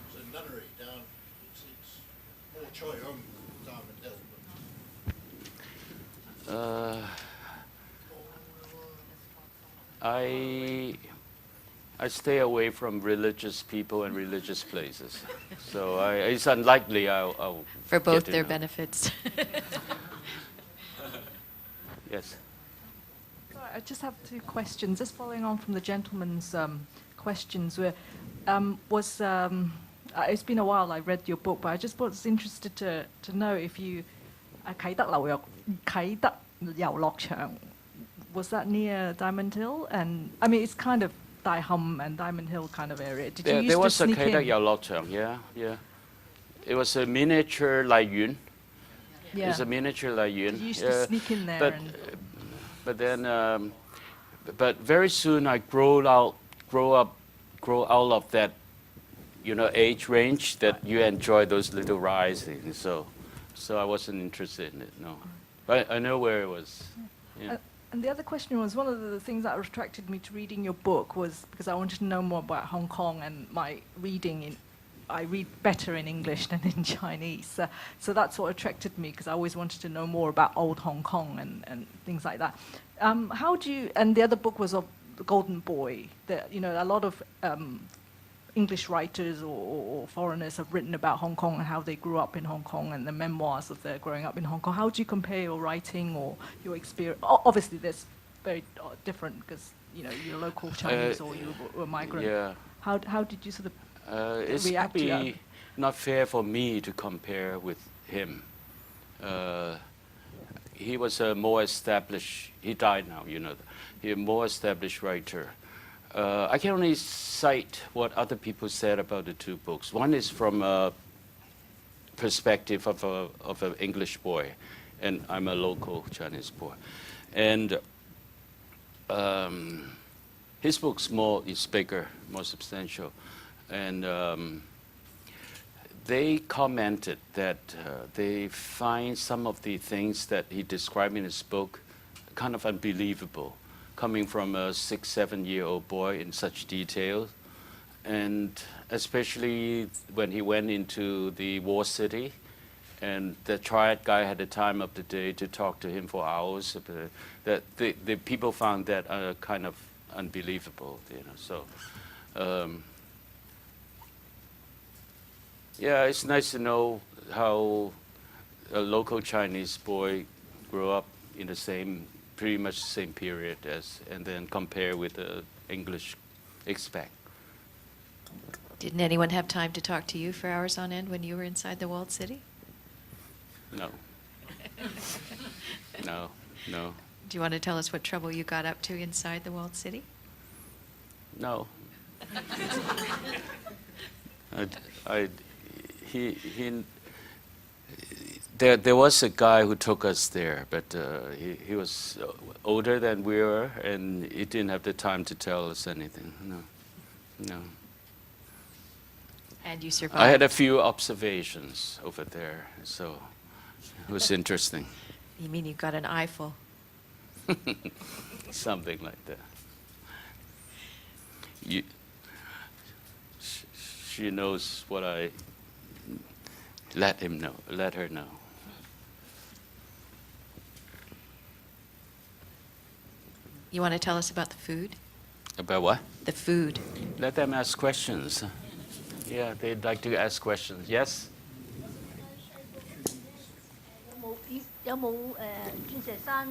It's a nunnery down. It's more Choi Hung than Diamond Hill. I stay away from religious people and religious places. So it's unlikely I'll For both get to their know. benefits. Yes. Sorry, I just have two questions. Just following on from the gentleman's questions, it's been a while I read your book, but I just was interested to know if you 啟德遊樂場 was that near Diamond Hill? And I mean, it's kind of Dai Hum and Diamond Hill kind of area. Did you used There to was a sneak Kaidak in? Yaolokchang, yeah. It was a miniature Lai Yun. Yeah. It's a miniature Lai Yun. Did you used to sneak in there? But then, but very soon I grow out of that, age range that you enjoy those little rides. So I wasn't interested in it. No, but I know where it was. Yeah. And the other question was, one of the things that attracted me to reading your book was because I wanted to know more about Hong Kong, and my reading I read better in English than in Chinese. So that's what attracted me, because I always wanted to know more about old Hong Kong and things like that. How do you, and the other book was of The Golden Boy, that, a lot of English writers or foreigners have written about Hong Kong and how they grew up in Hong Kong and the memoirs of their growing up in Hong Kong. How do you compare your writing or your experience? Obviously, there's very different, because, you're local Chinese or you were a migrant. Yeah. How did you sort of It's react to that? probably not fair for me to compare with him. He was a more established, he died now, he a more established writer. I can only cite what other people said about the two books. One is from a perspective of an English boy, and I'm a local Chinese boy. And his book's is bigger, more substantial. And they commented that they find some of the things that he described in his book kind of unbelievable, coming from a 6-7-year-old boy in such detail. And especially when he went into the war city, and the triad guy had the time of the day to talk to him for hours. That the people found that kind of unbelievable, So, yeah, it's nice to know how a local Chinese boy grew up in pretty much the same period and then compare with the English expat. Didn't anyone have time to talk to you for hours on end when you were inside the walled city? No. No. Do you want to tell us what trouble you got up to inside the walled city? No. There was a guy who took us there, but he was older than we were, and he didn't have the time to tell us anything. No. And you survived? I had a few observations over there, so it was interesting. You mean you got an eyeful? Something like that. She knows what I let her know. You want to tell us about the food? About what? The food. Let them ask questions. Yeah, they'd like to ask questions. Yes? 有冇鑽石山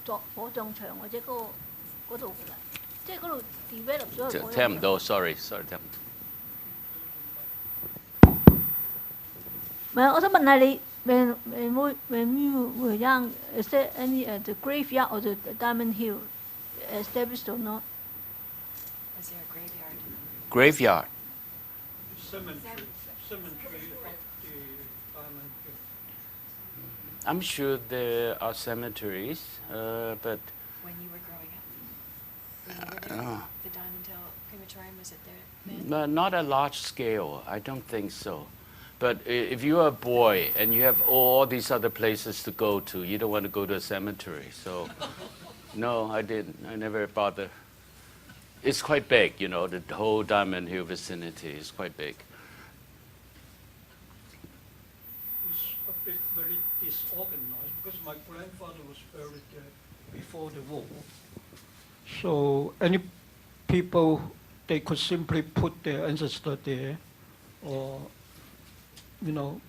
作火葬場或者嗰度㗎啦？即係嗰度 develop 咗個火葬場。聽唔到 ，sorry，聽唔到。唔係，我想問下你，when you were young, is there any the graveyard or the Diamond Hill established or not? Was there a graveyard? Graveyard. Cemetery of the Diamond Hill. I'm sure there are cemeteries, but When you were growing up? When you were there? The Diamond Hill Crematorium, was it there then? not a large scale. I don't think so. But if you're a boy and you have all these other places to go to, you don't want to go to a cemetery. So, no, I didn't. I never bothered. It's quite big, the whole Diamond Hill vicinity is quite big. It's a bit very disorganized because my grandfather was buried there before the war. So any people they could simply put their ancestor there, or no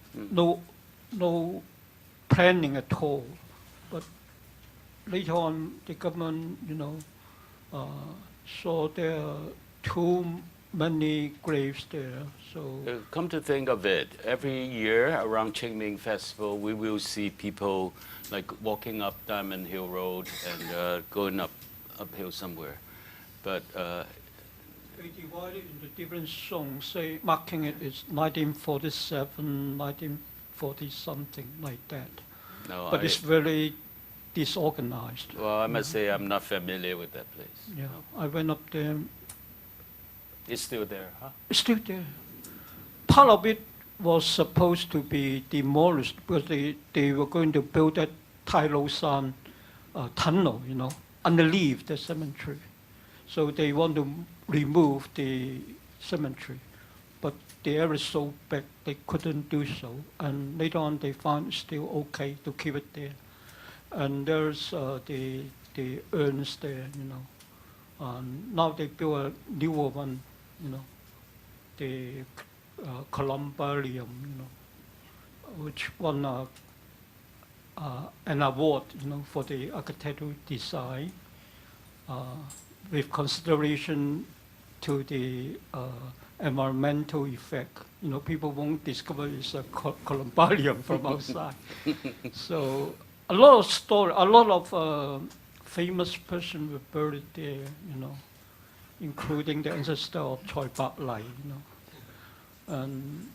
planning at all. But later on, the government, saw there are too many graves there. So Come to think of it, every year around Qingming Festival, we will see people like walking up Diamond Hill Road and going uphill somewhere. But they divided into different zones, say marking it is 1947, 1940 something like that. no, But it's very disorganized. well, I must say I'm not familiar with that place. Yeah, No. I went up there. It's still there, huh? It's still there. Part of it was supposed to be demolished because they were going to build that Tai Lo San tunnel, underneath the cemetery. So they want to remove the cemetery. But the area is so big, they couldn't do so. And later on, they found it's still okay to keep it there. And there's the urns there, now they built a newer one, the columbarium, which won an award, for the architectural design, with consideration to the environmental effect. People won't discover it's a columbarium from outside. So a lot of famous persons were buried there, including the ancestor of Choi Bak Lai, And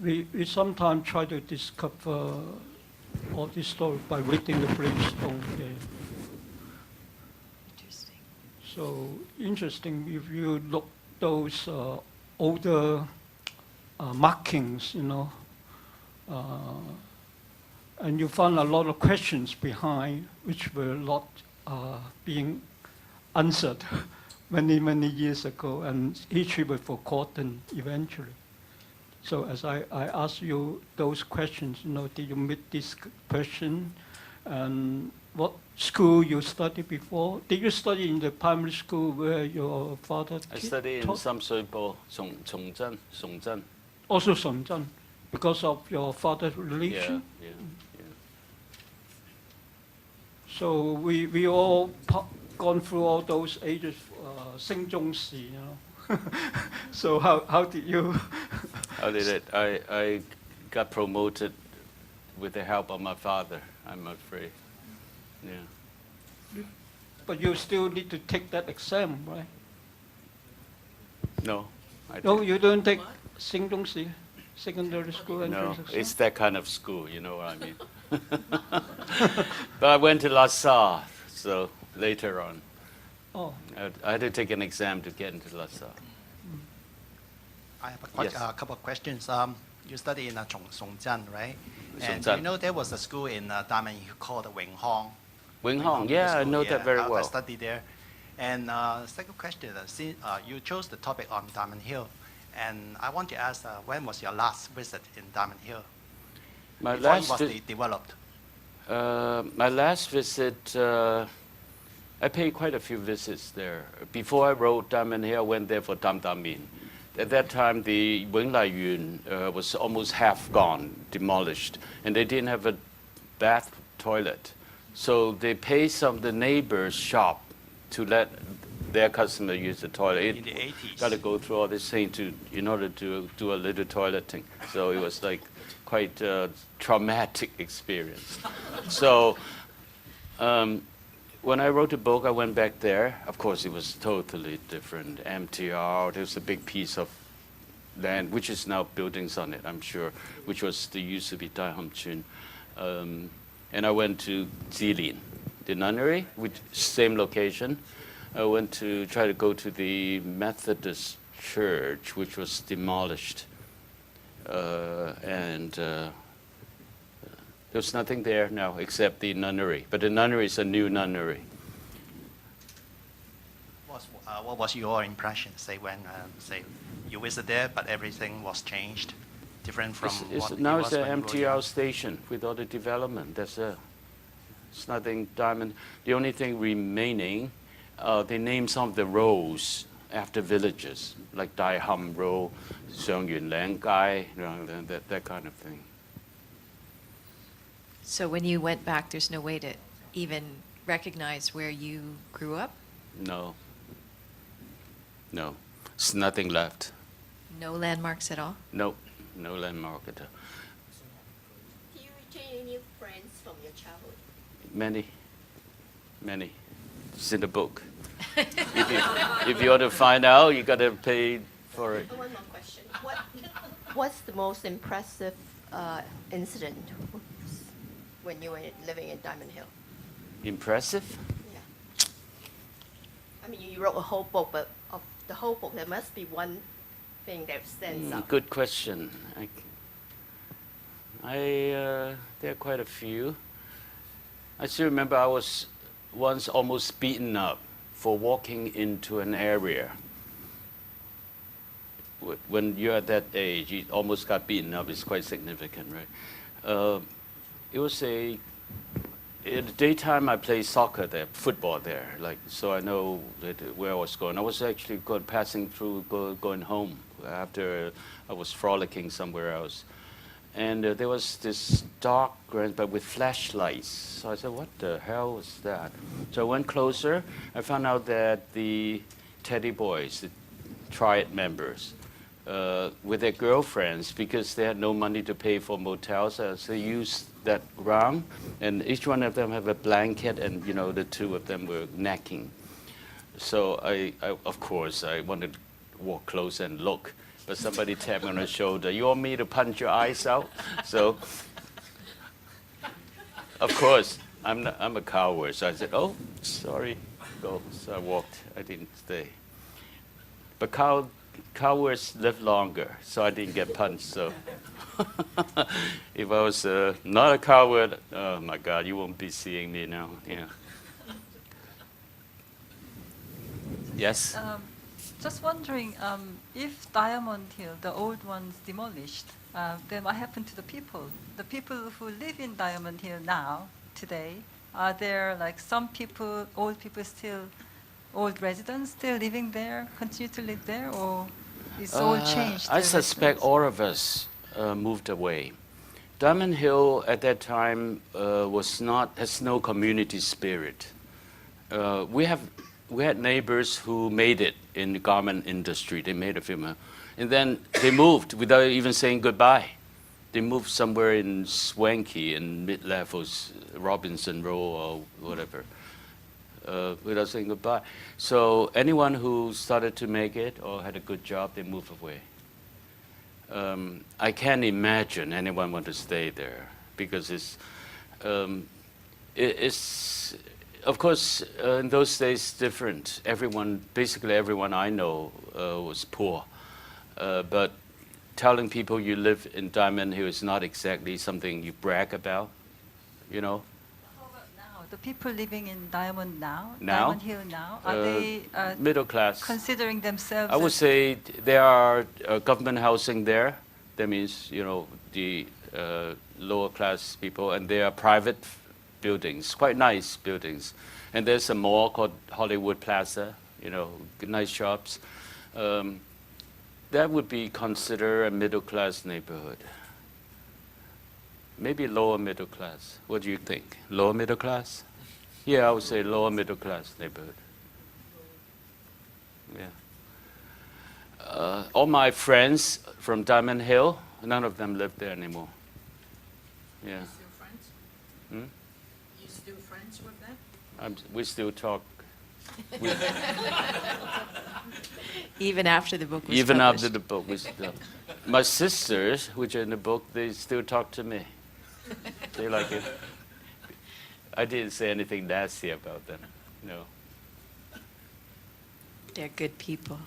we sometimes try to discover all this story by reading the gravestone there. Interesting. So interesting if you look those older markings, and you find a lot of questions behind which were not being answered many years ago, and history was forgotten eventually. So as I ask you those questions, did you meet this person, and what school you studied before? Did you study in the primary school where your father I studied in Samsuipo, Songzhen. Also Shenzhen, because of your father's religion? Yeah. So we all gone through all those ages, 升中時, So how did you? How did it? I got promoted with the help of my father, I'm afraid. Yeah. But you still need to take that exam, right? No. I No, didn't. you don't take 升中時, secondary school No, entrance exam? it's that kind of school, you know what I mean. But I went to La Salle, so later on. Oh, I had to take an exam to get into La Salle. I have Yes. a couple of questions. You study in Songzhen, right? And Songzhen. there was a school in Diamond Hill called Wing Hong. Wing Hong, yeah, I know that very I well. studied there. And second question, since you chose the topic on Diamond Hill, and I want to ask, when was your last visit in Diamond Hill? My Before last it was developed. My last visit, I paid quite a few visits there. Before I wrote Diamond Hill, I went there for Dam Dam Min. At that time, the Wing Lai Yun was almost half gone, demolished, and they didn't have a bath toilet. So they paid some of the neighbors' shop to let their customer use the toilet. In the 80s. Got to go through all this thing in order to do a little toileting. So it was like quite a traumatic experience. So when I wrote the book, I went back there. Of course, it was totally different. MTR, there was a big piece of land, which is now buildings on it, I'm sure, which used to be Dai Ham Chun. And I went to Jilin, the nunnery, which same location. I went to try to go to the Methodist church, which was demolished. There's nothing there now except the nunnery. But the nunnery is a new nunnery. What was your impression, say, when you visited there, but everything was changed, different from what Now it it's was an when you were young? MTR station with all the development. It's nothing diamond. The only thing remaining, they named some of the roads after villages, like Dai Ham Ro, Xiong Yun Lang Gai, that kind of thing. So when you went back, there's no way to even recognize where you grew up? No. No. There's nothing left. No landmarks at all? Nope. No landmark at all. Do you retain any friends from your childhood? Many. Many. It's in the book. If you want to find out, you got to pay for it. One more question. What's the most impressive incident when you were living in Diamond Hill? Impressive? Yeah. I mean, you wrote a whole book, but of the whole book, there must be one thing that stands out. Good question. There are quite a few. I still remember I was once almost beaten up for walking into an area. When you're at that age, you almost got beaten up. It's quite significant, right? It was in the daytime I played soccer there, football there, so I know where I was going. I was actually passing through, going home after I was frolicking somewhere else. And there was this dark ground, but with flashlights. So I said, what the hell was that? So I went closer. I found out that the Teddy Boys, the Triad members, with their girlfriends, because they had no money to pay for motels, so they used that ground, and each one of them have a blanket, and the two of them were necking. So I of course, I wanted to walk close and look. But somebody tapped me on the shoulder. You want me to punch your eyes out? So, of course, I'm a coward. So I said, oh, sorry, go. So I walked. I didn't stay. But cowards live longer, so I didn't get punched. So if I was not a coward, oh my God, you won't be seeing me now. Yeah. Yes? Just wondering, if Diamond Hill, the old ones demolished, then what happened to the people? The people who live in Diamond Hill now, today, are there some people, old residents still living there, continue to live there, or is all changed? I suspect all of us moved away. Diamond Hill at that time has no community spirit. We had neighbors who made it in the garment industry. They made a film. And then they moved without even saying goodbye. They moved somewhere in Swanky in mid-levels, Robinson Row or whatever, without saying goodbye. So anyone who started to make it or had a good job, they moved away. I can't imagine anyone want to stay there because it's of course, in those days, different. Basically everyone I know was poor. But telling people you live in Diamond Hill is not exactly something you brag about, How about now? The people living in Diamond Hill now, are they middle class? Considering themselves? I would say there are government housing there. That means, the lower class people, and there are private buildings, quite nice buildings. And there's a mall called Hollywood Plaza, nice shops. That would be considered a middle-class neighborhood. Maybe lower middle class. What do you think? Lower middle class? Yeah, I would say lower middle class neighborhood. Yeah. All my friends from Diamond Hill, none of them live there anymore. Yeah. You still friends? Hmm? You still friends with them? We still talk. Even after the book was Even published. after the book was done. My sisters, which are in the book, they still talk to me. They like it. I didn't say anything nasty about them. No. They're good people.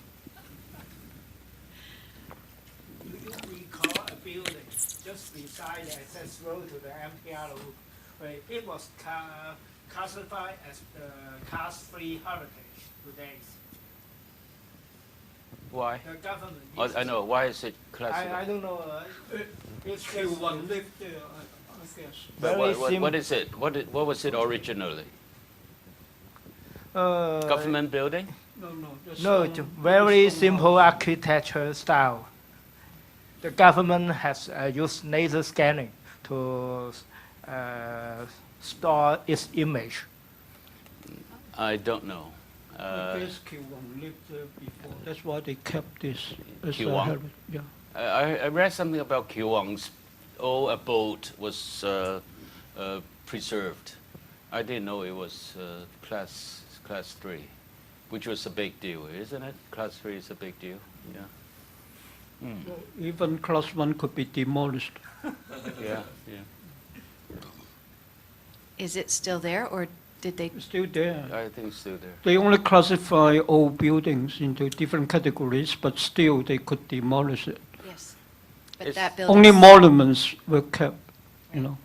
Do you recall a building just beside the access road to the MTR, where it was classified as the class-free heritage today? Why? The government. I know. Why is it classified? I don't know. It's Still one lived there, I guess. But what is it? What was it originally? Government building? No, it's very simple architecture style. The government has used laser scanning to store its image. I don't know. I guess Kwan lived there before. That's why they kept this as a Kwan? heritage. Yeah. I read something about Kwan's old abode was preserved. I didn't know it was class 3, which was a big deal, isn't it? Class 3 is a big deal. Yeah. So even class 1 could be demolished. Yeah. Is it still there, or did they? It's still there. I think it's still there. They only classify old buildings into different categories, but still they could demolish it. Yes. But It's that building. Only monuments were kept, you know.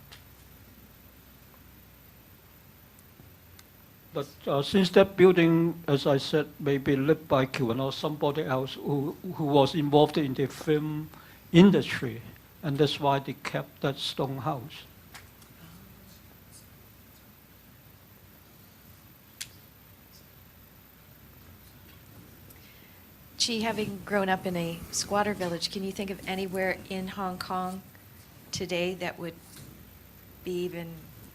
But since that building, as I said, may be lived by Kwan or somebody else who was involved in the film industry, and that's why they kept that stone house. Chi, having grown up in a squatter village, can you think of anywhere in Hong Kong today that would be even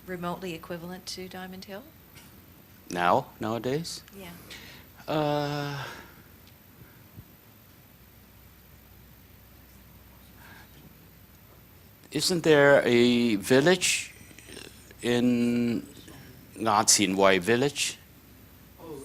remotely equivalent to Diamond Hill? Nowadays? Yeah. Isn't there a village in Nga Chin Wai village? Oh,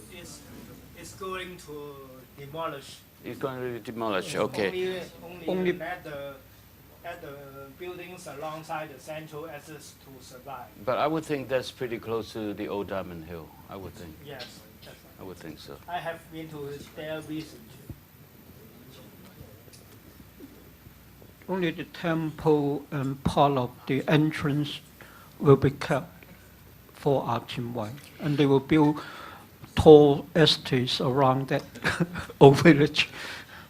it's going to demolish. It's going to demolish, okay. Only at the buildings alongside the central access to survive. But I would think that's pretty close to the old Diamond Hill, I would think. Yes, that's right. I would think so. I have been to there recently. Only the temple and part of the entrance will be kept for Archin Wai, and they will build tall estates around that old village.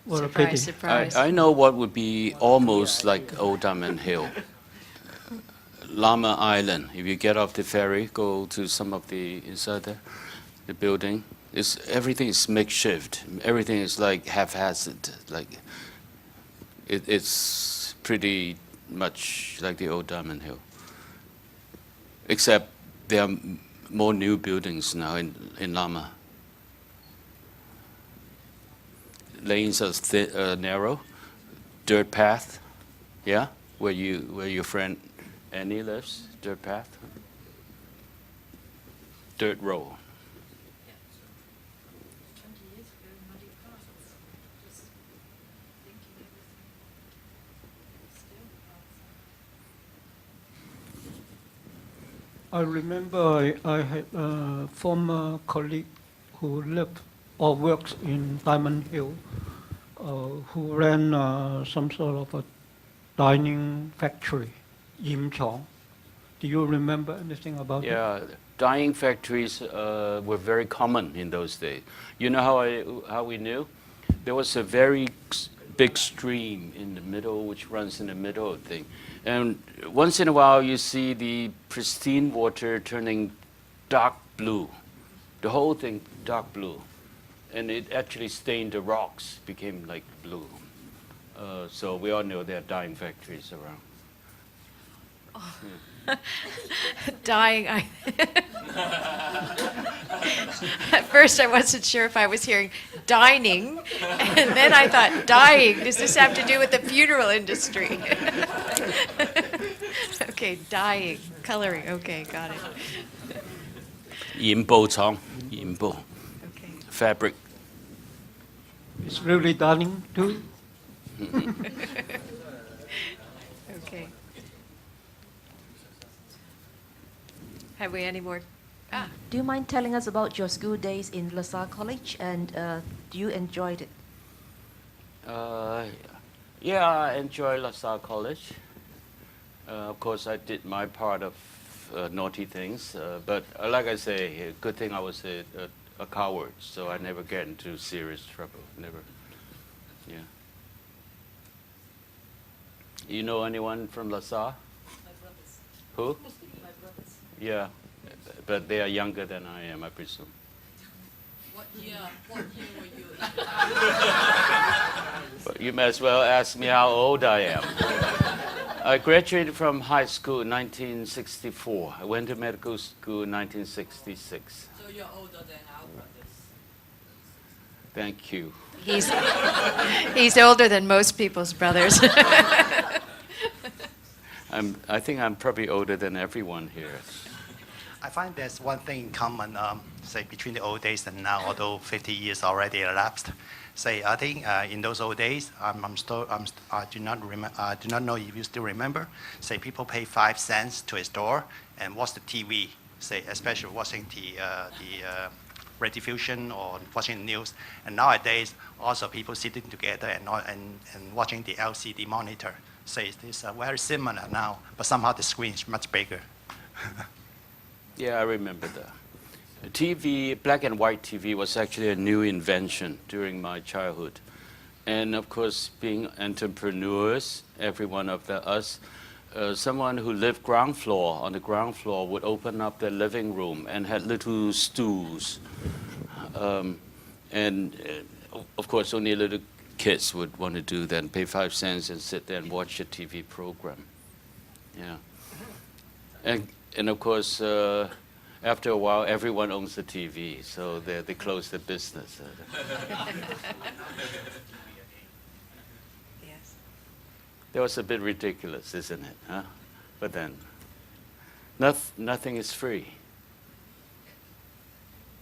What a pity. Surprise. I know what would be almost like old Diamond Hill. Lama Island. If you get off the ferry, go to some of the inside there, the building. Everything is makeshift. Everything is like haphazard. Like it's pretty much like the old Diamond Hill. Except there are more new buildings now in Lama. Lanes are narrow, dirt path, yeah, where your friend Annie lives, dirt path, dirt road. I remember I had a former colleague who lived or works in Diamond Hill, who ran some sort of a dining factory, Yim Chong. Do you remember anything about it? Yeah, dyeing factories were very common in those days. You know how we knew? There was a very big stream in the middle, which runs in the middle of the thing. And once in a while, you see the pristine water turning dark blue. The whole thing dark blue. And it actually stained the rocks, became like blue. So we all know there are dyeing factories around. Yeah. Dying. At first, I wasn't sure if I was hearing dining, and then I thought dying. Does this have to do with the funeral industry? Okay, dyeing, coloring. Okay, got it. 染布廠，染布 Okay. fabric. It's really dining too. Okay. Have we any more? Do you mind telling us about your school days in Salle College, and do you enjoy it? Yeah, I enjoy Salle College. Of course, I did my part of naughty things, but like I say, a good thing I was a coward, so I never get into serious trouble. Never. Yeah. You know anyone from Salle? My brothers. Who? My brothers. Yeah, but they are younger than I am, I presume. What year were you in? But you may as well ask me how old I am. I graduated from high school in 1964. I went to medical school in 1966. So you're older than our brothers. Thank you. He's older than most people's brothers. I think I'm probably older than everyone here. I find there's one thing in common, say, between the old days and now, although 50 years already elapsed. Say, I think in those old days, I do not know if you still remember. Say, people pay 5 cents to a store and watch the TV. Say, especially watching the rediffusion or watching the news. And nowadays, also people sitting together and watching the LCD monitor. Say, it's very similar now, but somehow the screen is much bigger. Yeah, I remember that. TV, black and white TV, was actually a new invention during my childhood. And of course, being entrepreneurs, every one of us, someone who lived ground floor, on the ground floor, would open up their living room and had little stools. Of course, only little kids would want to do that and pay 5 cents and sit there and watch a TV program. Yeah. And of course, after a while, everyone owns the TV, so they close the business. Yes. That was a bit ridiculous, isn't it? Huh? But then, nothing is free.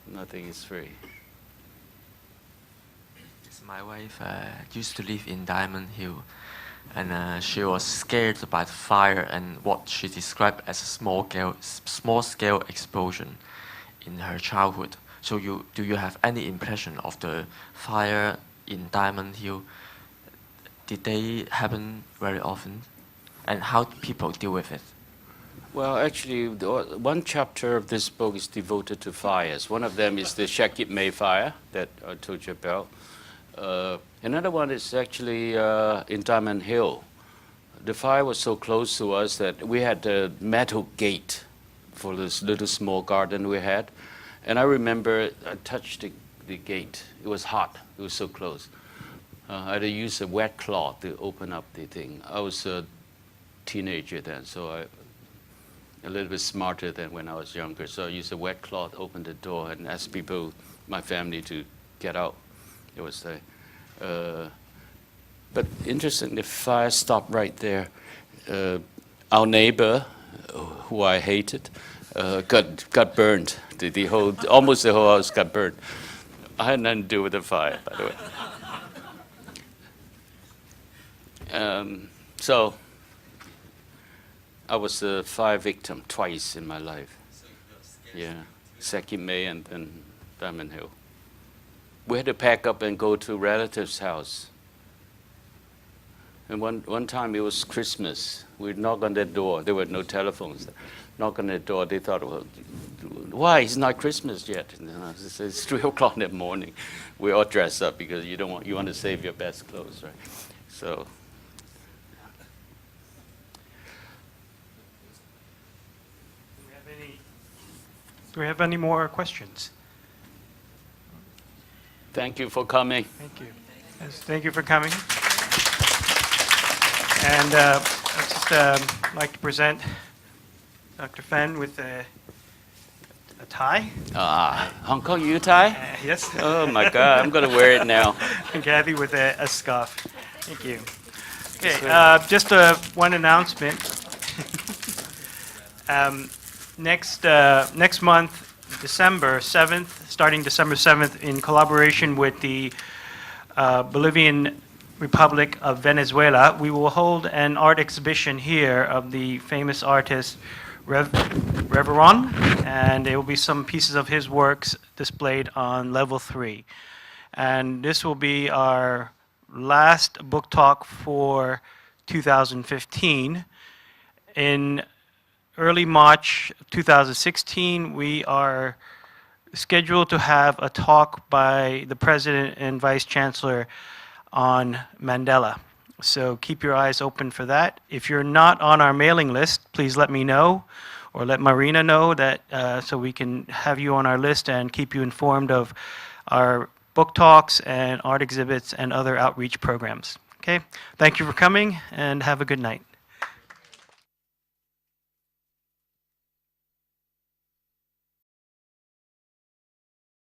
Nothing is free. My wife used to live in Diamond Hill, and she was scared by the fire and what she described as a small-scale explosion in her childhood. So do you have any impression of the fire in Diamond Hill? Did they happen very often? And how do people deal with it? Well, actually, one chapter of this book is devoted to fires. One of them is the Shakib May fire that I told you about. Another one is actually in Diamond Hill. The fire was so close to us that we had a metal gate for this little small garden we had. And I remember I touched the gate. It was hot. It was so close. I had to use a wet cloth to open up the thing. I was a teenager then, so a little bit smarter than when I was younger. So I used a wet cloth, opened the door, and asked people, my family, to get out. It was but interesting, the fire stopped right there. Our neighbor, who I hated, got burned. Almost the whole house got burned. I had nothing to do with the fire, by the way. So I was a fire victim twice in my life. Yeah, Shakib May and then Diamond Hill. We had to pack up and go to relatives' house. And one time it was Christmas. We'd knock on their door. There were no telephones. Knock on their door. They thought, well, why? It's not Christmas yet. And it's 3 o'clock in the morning. We all dress up because you want to save your best clothes, right? So. Do we have any more questions? Thank you for coming. Thank you. Yes, thank you for coming. And I'd just like to present Dr. Feng with a tie. Hong Kong U tie? Yes. Oh my God, I'm going to wear it now. And Kathy with a scarf. Thank you. Okay, just one announcement. Next month, December 7th, starting December 7th, in collaboration with the Bolivian Republic of Venezuela, we will hold an art exhibition here of the famous artist Reveron, and there will be some pieces of his works displayed on level 3. And this will be our last book talk for 2015. In early March 2016, we are scheduled to have a talk by the President and Vice Chancellor on Mandela. So keep your eyes open for that. If you're not on our mailing list, please let me know or let Marina know that so we can have you on our list and keep you informed of our book talks and art exhibits and other outreach programs. Okay, thank you for coming and have a good night.